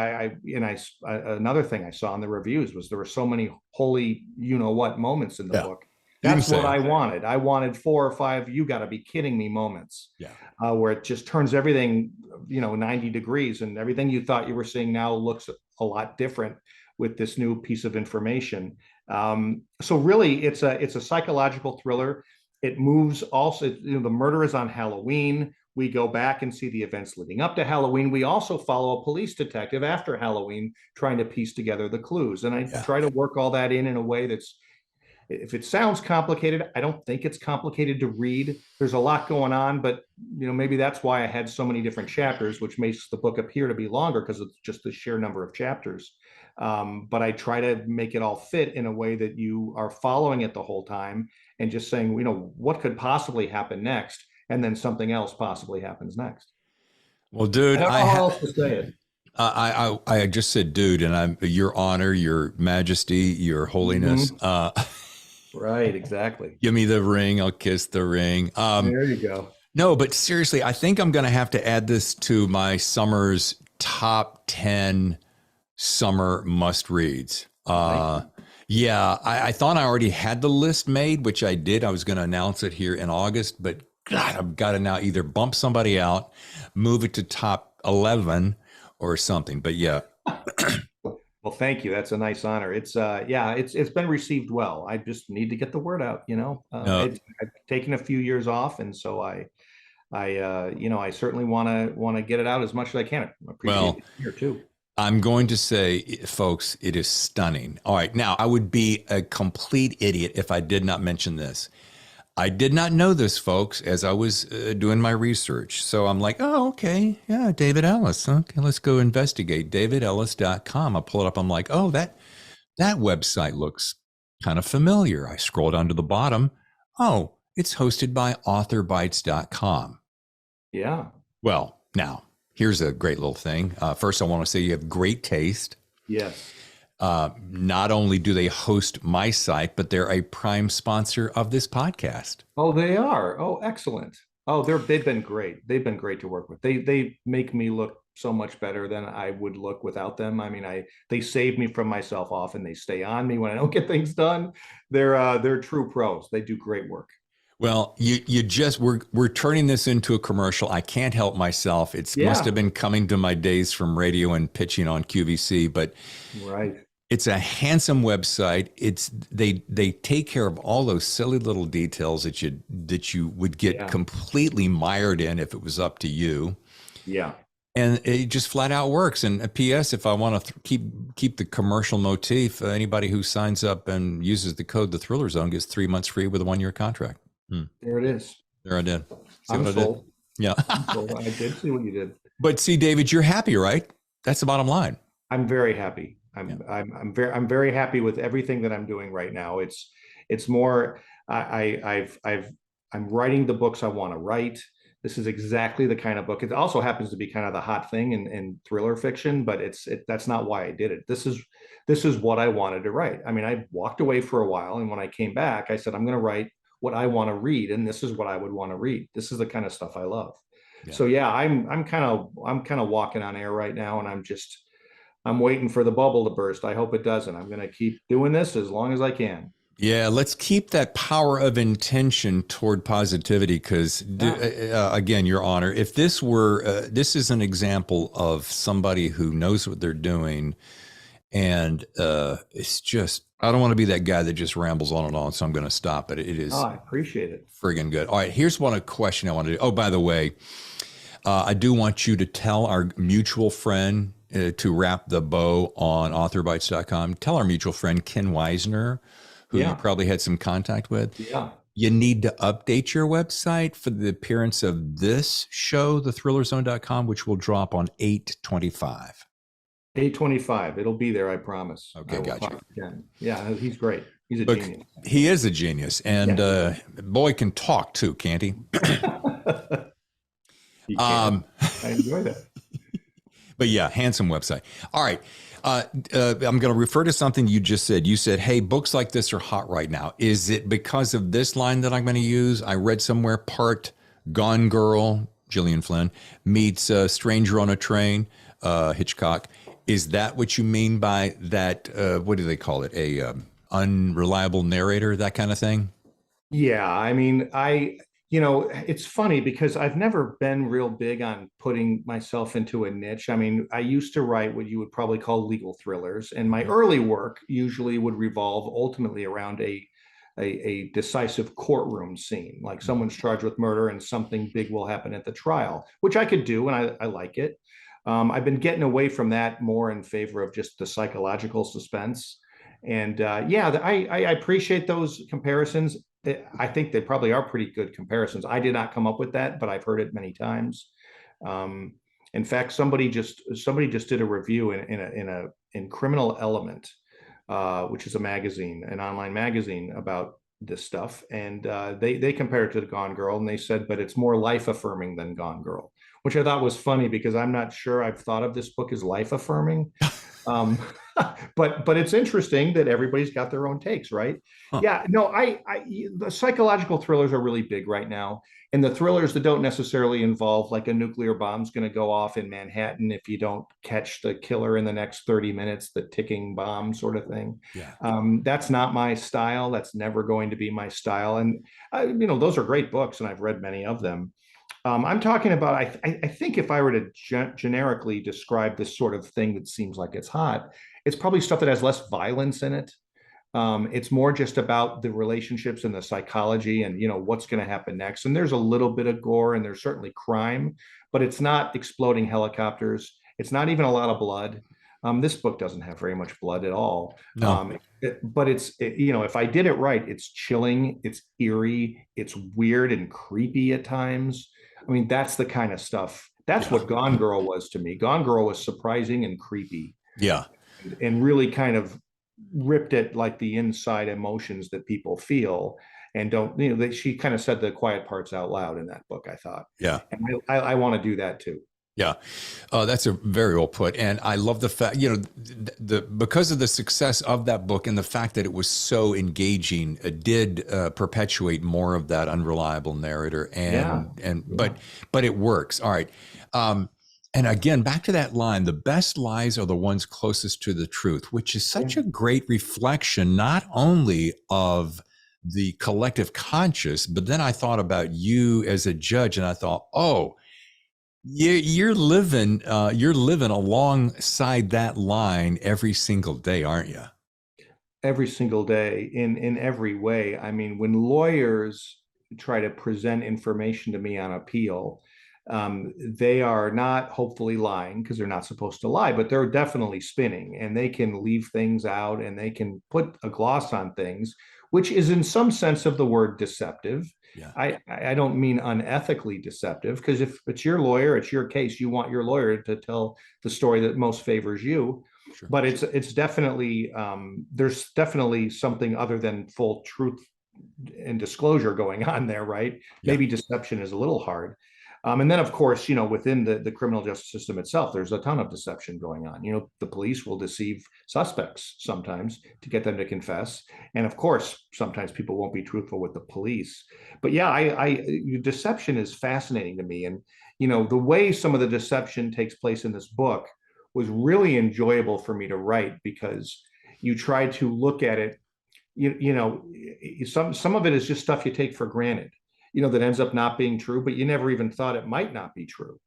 another thing I saw in the reviews was there were so many holy, what moments in the book. That's what I wanted. I wanted 4 or 5, you got to be kidding me moments. Yeah. Where it just turns everything, 90 degrees and everything you thought you were seeing now looks a lot different with this new piece of information. So really, it's a psychological thriller. It moves also, the murder is on Halloween. We go back and see the events leading up to Halloween. We also follow a police detective after Halloween trying to piece together the clues. And I try to work all that in a way that's, if it sounds complicated, I don't think it's complicated to read. There's a lot going on, but maybe that's why I had so many different chapters, which makes the book appear to be longer because it's just the sheer number of chapters. But I try to make it all fit in a way that you are following it the whole time and just saying, what could possibly happen next? And then something else possibly happens next. Well, dude, I don't know how else to say it. I just said, dude, and I'm your honor, your majesty, your holiness. Right, exactly. Give me the ring, I'll kiss the ring. There you go. No, but seriously, I think I'm going to have to add this to my summer's top 10 summer must reads. Yeah, I thought I already had the list made, which I did. I was going to announce it here in August, but God, I've got to now either bump somebody out, move it to top 11 or something. But yeah. Well, thank you. That's a nice honor. It's been received well. I just need to get the word out, I've taken a few years off, and so I certainly want to get it out as much as I can. I appreciate it here too. I'm going to say, folks, it is stunning. All right. Now, I would be a complete idiot if I did not mention this. I did not know this, folks, as I was doing my research. So I'm like, oh, okay. Yeah, David Ellis. Okay, let's go investigate. DavidEllis.com. I pull it up. I'm like, oh, that website looks kind of familiar. I scroll down to the bottom. Oh, it's hosted by authorbytes.com. Yeah. Well, now, here's a great little thing. First, I want to say you have great taste. Yes. Not only do they host my site, but they're a prime sponsor of this podcast. Oh, they are. Oh, excellent. Oh, they've been great. They've been great to work with. They make me look so much better than I would look without them. I mean, they save me from myself often. They stay on me when I don't get things done. They're true pros. They do great work. Well, we're turning this into a commercial. I can't help myself. Must have been coming to my days from radio and pitching on QVC, but right. It's a handsome website. They take care of all those silly little details that you would get completely mired in if it was up to you. Yeah. And it just flat out works. And a PS, if I want to keep the commercial motif, anybody who signs up and uses the code The Thriller Zone gets 3 months free with a 1-year contract. There it is. There I did. I'm sold. Yeah. I did see what you did. But see, David, you're happy, right? That's the bottom line. I'm very happy. I'm very happy with everything that I'm doing right now. It's more I'm writing the books I want to write. This is exactly the kind of book. It also happens to be kind of the hot thing in thriller fiction, but that's not why I did it. This is what I wanted to write. I mean, I walked away for a while, and when I came back, I said I'm going to write what I want to read, and this is what I would want to read. This is the kind of stuff I love. Yeah. So yeah, I'm kind of walking on air right now, and I'm waiting for the bubble to burst. I hope it doesn't. I'm going to keep doing this as long as I can. Yeah, let's keep that power of intention toward positivity because, again, Your Honor, if this is an example of somebody who knows what they're doing, and it's just, I don't want to be that guy that just rambles on and on, so I'm going to stop it. It is. Oh, I appreciate it. Friggin' good. All right, here's a question I want to do. Oh, by the way, I do want you to tell our mutual friend, to wrap the bow on authorbytes.com, tell our mutual friend Ken Weisner, who you probably had some contact with. Yeah. You need to update your website for the appearance of this show, thethrillerzone.com, which will drop on 8/25. 8/25. It'll be there, I promise. Okay, gotcha. Yeah, he's great. He's a genius. He is a genius. And boy can talk too, can't he? He can. I enjoy that. But yeah, handsome website. All right. I'm going to refer to something you just said. You said, hey, books like this are hot right now. Is it because of this line that I'm going to use? I read somewhere part Gone Girl, Gillian Flynn, meets Stranger on a Train, Hitchcock. Is that what you mean by that? What do they call it? A unreliable narrator, that kind of thing? Yeah. I mean, it's funny because I've never been real big on putting myself into a niche. I mean, I used to write what you would probably call legal thrillers, and my early work usually would revolve ultimately around a decisive courtroom scene, like someone's charged with murder and something big will happen at the trial, which I could do, and I like it. I've been getting away from that more in favor of just the psychological suspense. And I appreciate those comparisons. I think they probably are pretty good comparisons. I did not come up with that, but I've heard it many times. In fact, somebody just did a review in Criminal Element, which is a magazine, an online magazine about this stuff, and they compared it to the Gone Girl, and they said, but it's more life affirming than Gone Girl, which I thought was funny because I'm not sure I've thought of this book as life affirming. Um, but it's interesting that everybody's got their own takes, right? Huh. Yeah, no, the psychological thrillers are really big right now, and the thrillers that don't necessarily involve like a nuclear bomb's going to go off in Manhattan if you don't catch the killer in the next 30 minutes, the ticking bomb sort of thing. Yeah. That's not my style. That's never going to be my style. And those are great books, and I've read many of them. I'm talking about, I think if I were to generically describe this sort of thing that seems like it's hot, it's probably stuff that has less violence in it. It's more just about the relationships and the psychology and, what's going to happen next. And there's a little bit of gore and there's certainly crime, but it's not exploding helicopters. It's not even a lot of blood. This book doesn't have very much blood at all. No. But if I did it right, it's chilling, it's eerie, it's weird and creepy at times. I mean, that's the kind of stuff. That's what Gone Girl was to me. Gone Girl was surprising and creepy. Yeah. And really kind of ripped at like the inside emotions that people feel and don't, she kind of said the quiet parts out loud in that book, I thought. Yeah. And I want to do that too. Yeah, that's a very well put. And I love the fact, because of the success of that book and the fact that it was so engaging, it did perpetuate more of that unreliable narrator. But it works. All right. And again, back to that line, the best lies are the ones closest to the truth, which is such a great reflection, not only of the collective conscious, but then I thought about you as a judge and I thought, oh, you're living alongside that line every single day, aren't you? Every single day in every way. I mean, when lawyers try to present information to me on appeal, they are not hopefully lying because they're not supposed to lie, but they're definitely spinning and they can leave things out and they can put a gloss on things, which is in some sense of the word deceptive. Yeah. I don't mean unethically deceptive, because if it's your lawyer, it's your case, you want your lawyer to tell the story that most favors you. Sure. But it's definitely there's definitely something other than full truth and disclosure going on there, right? Yeah. Maybe deception is a little hard. And then, of course, within the criminal justice system itself, there's a ton of deception going on. The police will deceive suspects sometimes to get them to confess. And of course, sometimes people won't be truthful with the police. But yeah, deception is fascinating to me. And, the way some of the deception takes place in this book was really enjoyable for me to write, because you try to look at it, some of it is just stuff you take for granted, that ends up not being true, but you never even thought it might not be true.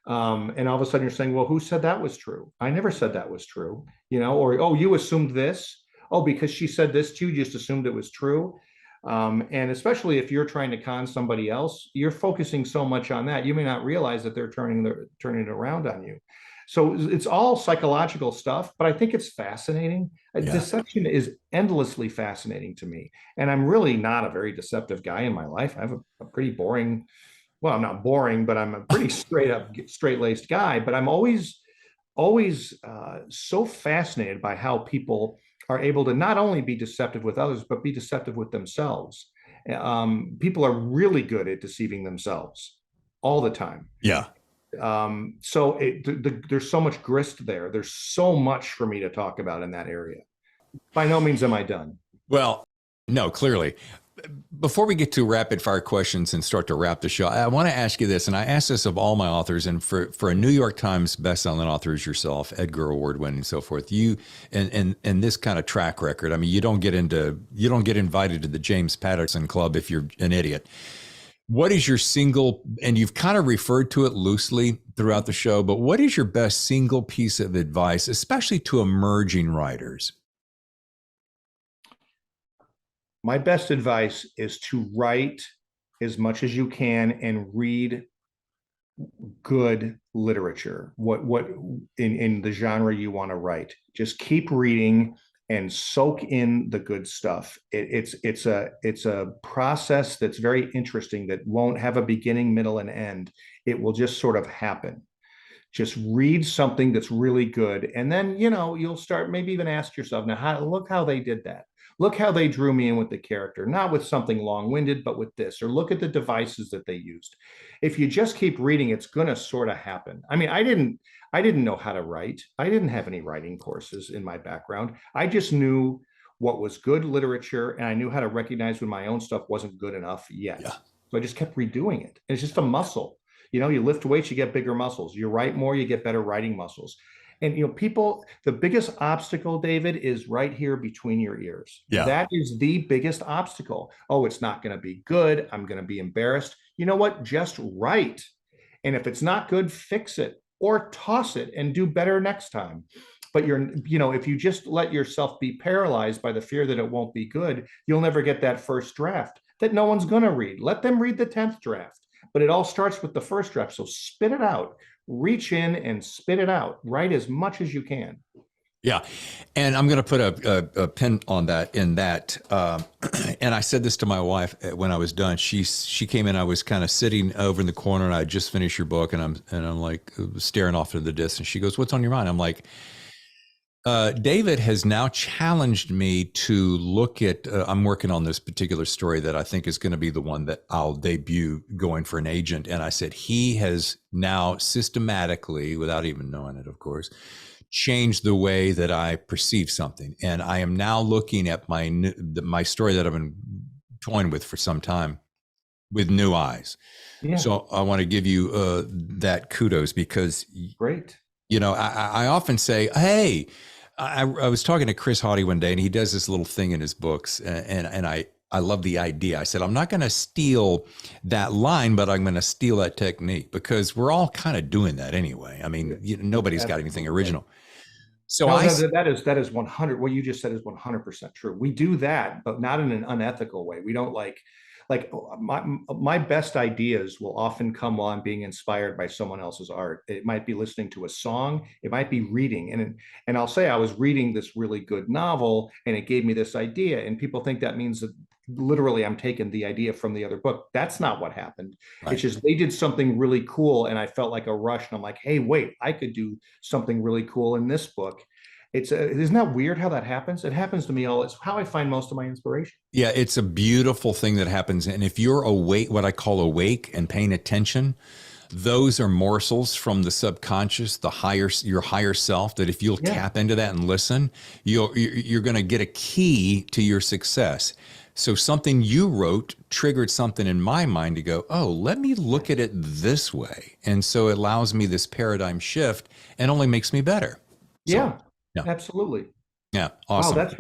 And all of a sudden you're saying, well, who said that was true? I never said that was true, or, oh, you assumed this. Oh, because she said this too, you just assumed it was true. And especially if you're trying to con somebody else, you're focusing so much on that, you may not realize that they're turning it around on you. So it's all psychological stuff, but I think it's fascinating. Yeah. Deception is endlessly fascinating to me. And I'm really not a very deceptive guy in my life. I have a pretty boring, well, I'm not boring, but I'm a pretty straight-laced guy. But I'm always so fascinated by how people are able to not only be deceptive with others, but be deceptive with themselves. People are really good at deceiving themselves all the time. Yeah. So there's so much grist there. There's so much for me to talk about in that area. By no means am I done. Well, no, clearly. Before we get to rapid fire questions and start to wrap the show, I want to ask you this, and I ask this of all my authors, and for a New York Times bestselling author as yourself, Edgar-Award Winner and so forth, you and this kind of track record, I mean, you don't get invited to the James Patterson Club if you're an idiot. What is your single, and you've kind of referred to it loosely throughout the show, but what is your best single piece of advice, especially to emerging writers? My best advice is to write as much as you can and read good literature, what in the genre you want to write. Just keep reading and soak in the good stuff. It's a process that's very interesting, that won't have a beginning, middle, and end. It will just sort of happen. Just read something that's really good, and then you'll start, maybe even ask yourself, now look how they did that. Look how they drew me in with the character, not with something long-winded, but with this, or look at the devices that they used. If you just keep reading, it's going to sort of happen. I mean, I didn't know how to write. I didn't have any writing courses in my background. I just knew what was good literature, and I knew how to recognize when my own stuff wasn't good enough yet. Yeah. So I just kept redoing it. It's just a muscle. You lift weights, you get bigger muscles. You write more, you get better writing muscles. And people, the biggest obstacle, David, is right here between your ears. Yeah. That is the biggest obstacle. Oh, it's not going to be good. I'm going to be embarrassed. You know what? Just write. And if it's not good, fix it or toss it and do better next time. But if you just let yourself be paralyzed by the fear that it won't be good, you'll never get that first draft that no one's going to read. Let them read the 10th draft. But it all starts with the first draft. So spit it out, reach in and spit it out. Write as much as you can. Yeah. And I'm going to put a pin on that in that. And I said this to my wife when I was done. She came in, I was kind of sitting over in the corner and I just finished your book and I'm like staring off into the distance. She goes, "What's on your mind?" I'm like, David has now challenged me to look at, I'm working on this particular story that I think is going to be the one that I'll debut going for an agent. And I said, he has now systematically, without even knowing it, of course, changed the way that I perceive something. And I am now looking at my story that I've been toying with for some time with new eyes. Yeah. So I want to give you that kudos because great. I often say, hey, I was talking to Chris Haughty one day and he does this little thing in his books and I love the idea. I said, I'm not going to steal that line, but I'm going to steal that technique because we're all kind of doing that anyway. I mean, nobody's got anything original. So that is 100. What you just said is 100% true. We do that, but not in an unethical way. We don't like my best ideas will often come while I'm being inspired by someone else's art. It might be listening to a song, it might be reading, and I'll say I was reading this really good novel and it gave me this idea, and people think that means that literally I'm taking the idea from the other book. That's not what happened. Right. It's just they did something really cool and I felt like a rush and I'm like, hey, wait, I could do something really cool in this book. Isn't that weird how that happens? It happens to me all. It's how I find most of my inspiration. Yeah, it's a beautiful thing that happens. And if you're awake, what I call awake and paying attention, those are morsels from the subconscious, your higher self, that if you'll tap into that and listen, you're going to get a key to your success. So something you wrote triggered something in my mind to go, oh, let me look at it this way. And so it allows me this paradigm shift and only makes me better. Yeah. Yeah, absolutely. Yeah, awesome. Wow, that's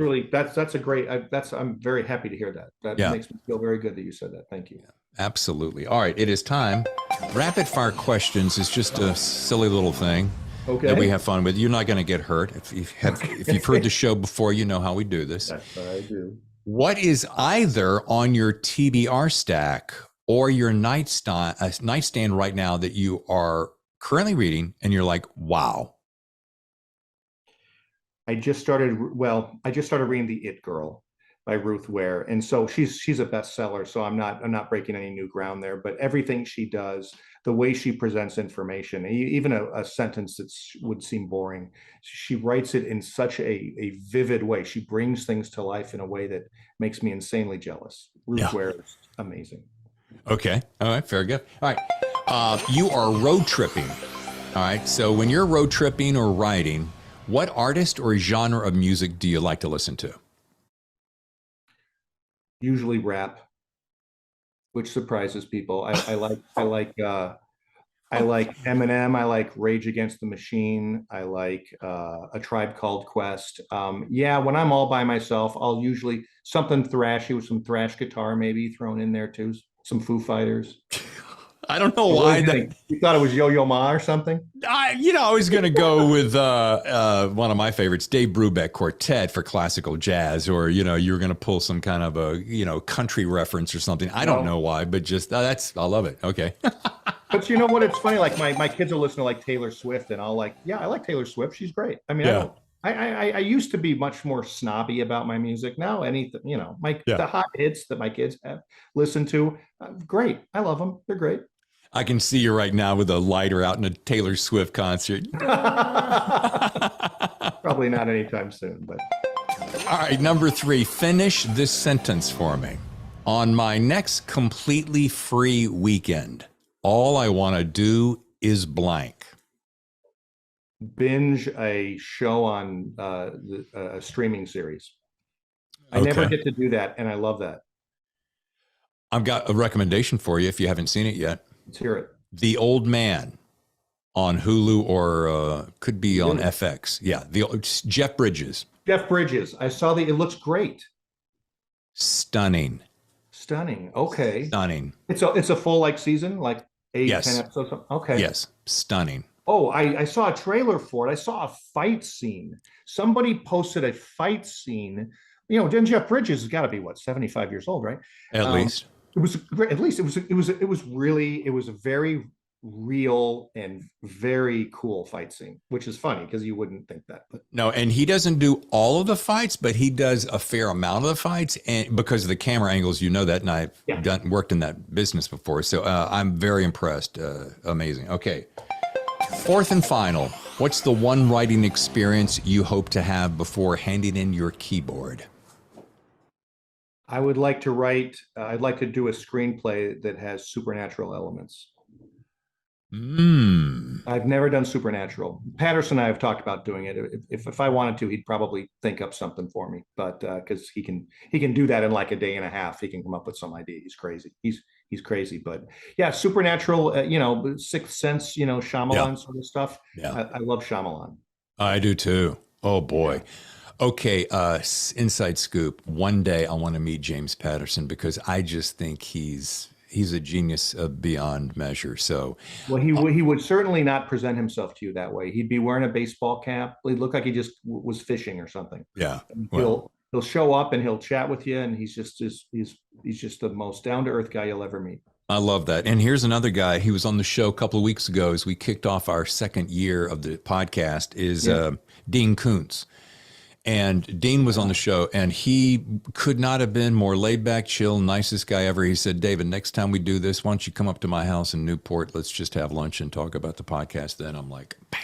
a great. I'm very happy to hear that. That makes me feel very good that you said that. Thank you. Yeah, absolutely. All right, it is time. Rapid fire questions is just a silly little thing that we have fun with. You're not going to get hurt. If you've heard the show before, you know how we do this. That's what I do. What is either on your TBR stack or your nightstand right now that you are currently reading and you're like, wow? I just started reading The It Girl by Ruth Ware. And so she's a bestseller. So I'm not breaking any new ground there, but everything she does, the way she presents information, even a sentence that would seem boring, she writes it in such a vivid way. She brings things to life in a way that makes me insanely jealous. Ruth Ware is amazing. Okay. All right. Very good. All right. You are road tripping. All right. So when you're road tripping or riding, what artist or genre of music do you like to listen to? Usually rap, which surprises people. I like Eminem. I like Rage Against the Machine. I like A Tribe Called Quest. When I'm all by myself, I'll usually something thrashy with some thrash guitar maybe thrown in there too. Some Foo Fighters. I don't know why. You thought it was Yo-Yo Ma or something? I was going to go with one of my favorites, Dave Brubeck Quartet for classical jazz, or, you were going to pull some kind of a, country reference or something. I don't know why, but just I love it. Okay. But you know what? It's funny. Like my kids are listening to like Taylor Swift and I'll like, I like Taylor Swift. She's great. I mean, I used to be much more snobby about my music. Now anything, the hot hits that my kids have listened to, great. I love them. They're great. I can see you right now with a lighter out in a Taylor Swift concert. Probably not anytime soon, but. All right, number 3, finish this sentence for me. On my next completely free weekend, all I want to do is blank. Binge a show on a streaming series. I never get to do that, and I love that. I've got a recommendation for you if you haven't seen it yet. Let's hear it. The Old Man on Hulu or could be on FX. Yeah, Jeff Bridges. Jeff Bridges. I saw it looks great. Stunning. Okay. Stunning. It's a full season, like 8, Yes. 10 episodes. Okay. Yes, stunning. Oh, I saw a trailer for it. I saw a fight scene. Somebody posted a fight scene. Then Jeff Bridges has got to be 75 years old, right? At least. It was great. At least it was a very real and very cool fight scene, which is funny because you wouldn't think that. But No, and he doesn't do all of the fights, but he does a fair amount of the fights, and because of the camera angles, that, and I've worked in that business before, so I'm very impressed. Amazing. Okay, 4th and final. What's the one writing experience you hope to have before handing in your keyboard? I would like to write. I'd like to do a screenplay that has supernatural elements. I've never done supernatural. Patterson and I have talked about doing it. If I wanted to, he'd probably think up something for me. But because he can do that in like a day and a half, he can come up with some idea. He's crazy. He's crazy. But yeah, supernatural. Sixth Sense. Shyamalan sort of stuff. Yeah, I love Shyamalan. I do too. Oh boy. Okay, inside scoop. One day I want to meet James Patterson because I just think he's a genius beyond measure. So, well, he would certainly not present himself to you that way. He'd be wearing a baseball cap. He'd look like he just was fishing or something. Yeah, he'll show up and he'll chat with you, and he's just the most down to earth guy you'll ever meet. I love that. And here's another guy. He was on the show a couple of weeks ago as we kicked off our 2nd year of the podcast. Is Dean Koontz. And Dean was on the show, and he could not have been more laid back, chill, nicest guy ever. He said, David, next time we do this, why don't you come up to my house in Newport? Let's just have lunch and talk about the podcast. Then I'm like, bam.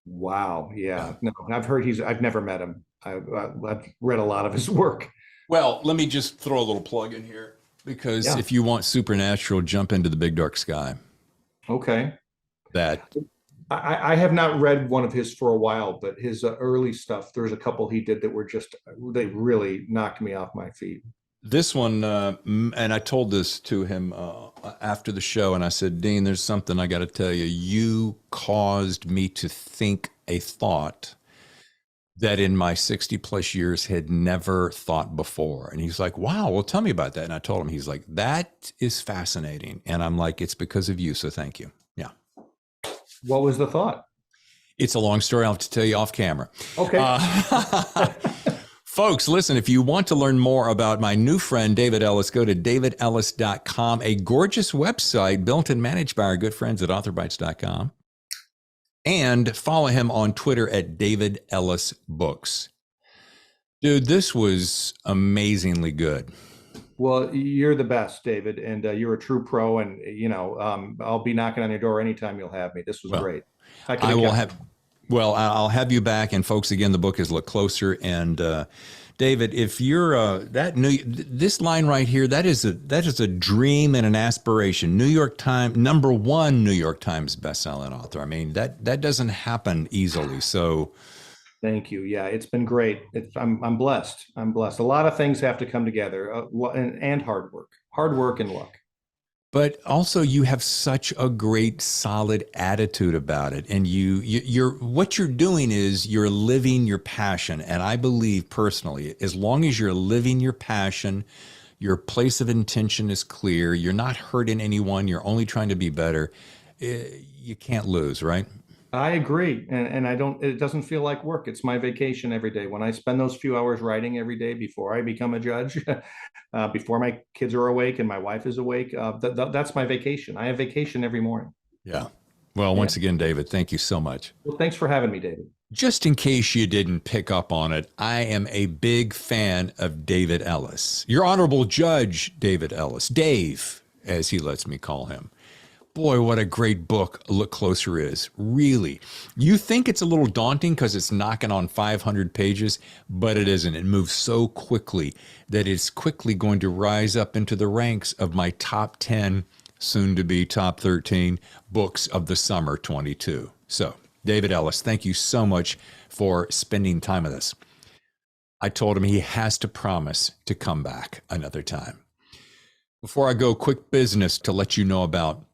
Wow. Yeah. No, I've never met him. I've read a lot of his work. Well, let me just throw a little plug in here because if you want supernatural, jump into The Big Dark Sky. Okay. That. I have not read one of his for a while, but his early stuff, there's a couple he did that were they really knocked me off my feet. This one, and I told this to him after the show, and I said, Dean, there's something I got to tell you. You caused me to think a thought that in my 60 plus years had never thought before. And he's like, wow, well, tell me about that. And I told him, he's like, that is fascinating. And I'm like, it's because of you. So thank you. Yeah. What was the thought? It's a long story. I'll have to tell you off camera. Okay. Folks, listen, if you want to learn more about my new friend, David Ellis, go to davidellis.com, a gorgeous website built and managed by our good friends at authorbytes.com. And follow him on Twitter at David Ellis Books. Dude, this was amazingly good. Well, you're the best, David, and you're a true pro. And I'll be knocking on your door anytime you'll have me. This was great. I'll have you back. And folks, again, the book is Look Closer. And David, if you're this line right here, that is a dream and an aspiration. #1 New York Times bestselling author. I mean, that doesn't happen easily. So. Thank you. Yeah, it's been great. I'm blessed. I'm blessed. A lot of things have to come together, and hard work and luck. But also, you have such a great, solid attitude about it, and what you're doing is you're living your passion. And I believe personally, as long as you're living your passion, your place of intention is clear. You're not hurting anyone. You're only trying to be better. You can't lose, right? I agree. And it doesn't feel like work. It's my vacation every day. When I spend those few hours writing every day before I become a judge, before my kids are awake and my wife is awake, that's my vacation. I have vacation every morning. Yeah. Well, once again, David, thank you so much. Well, thanks for having me, David. Just in case you didn't pick up on it, I am a big fan of David Ellis. Your Honorable Judge, David Ellis. Dave, as he lets me call him. boy, what a great book Look Closer is. Really. You think it's a little daunting because it's knocking on 500 pages, but it isn't. It moves so quickly that it's quickly going to rise up into the ranks of my top 10, soon to be top 13 books of the summer 22. So, David Ellis, thank you so much for spending time with us. I told him he has to promise to come back another time. Before I go, quick business to let you know about.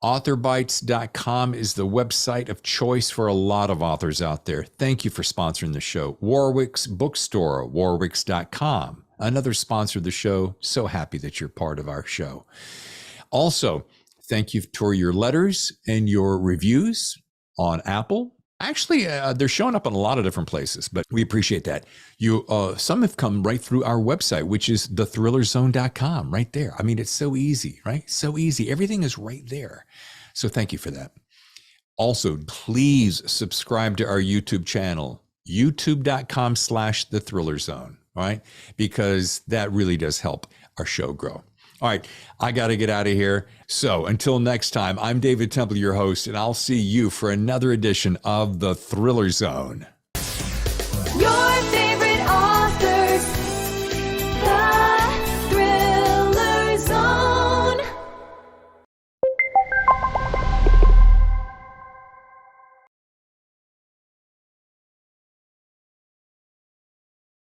AuthorBytes.com is the website of choice for a lot of authors out there. Thank you for sponsoring the show. Warwick's Bookstore, warwicks.com, another sponsor of the show. So happy that you're part of our show. Also, thank you for your letters and your reviews on Apple. Actually, they're showing up in a lot of different places, but we appreciate that. Some have come right through our website, which is thethrillerzone.com, right there. I mean, it's so easy, right? So easy. Everything is right there. So thank you for that. Also, please subscribe to our YouTube channel, youtube.com/thethrillerzone, all right? Because that really does help our show grow. All right, I got to get out of here. So until next time, I'm David Temple, your host, and I'll see you for another edition of The Thriller Zone. Your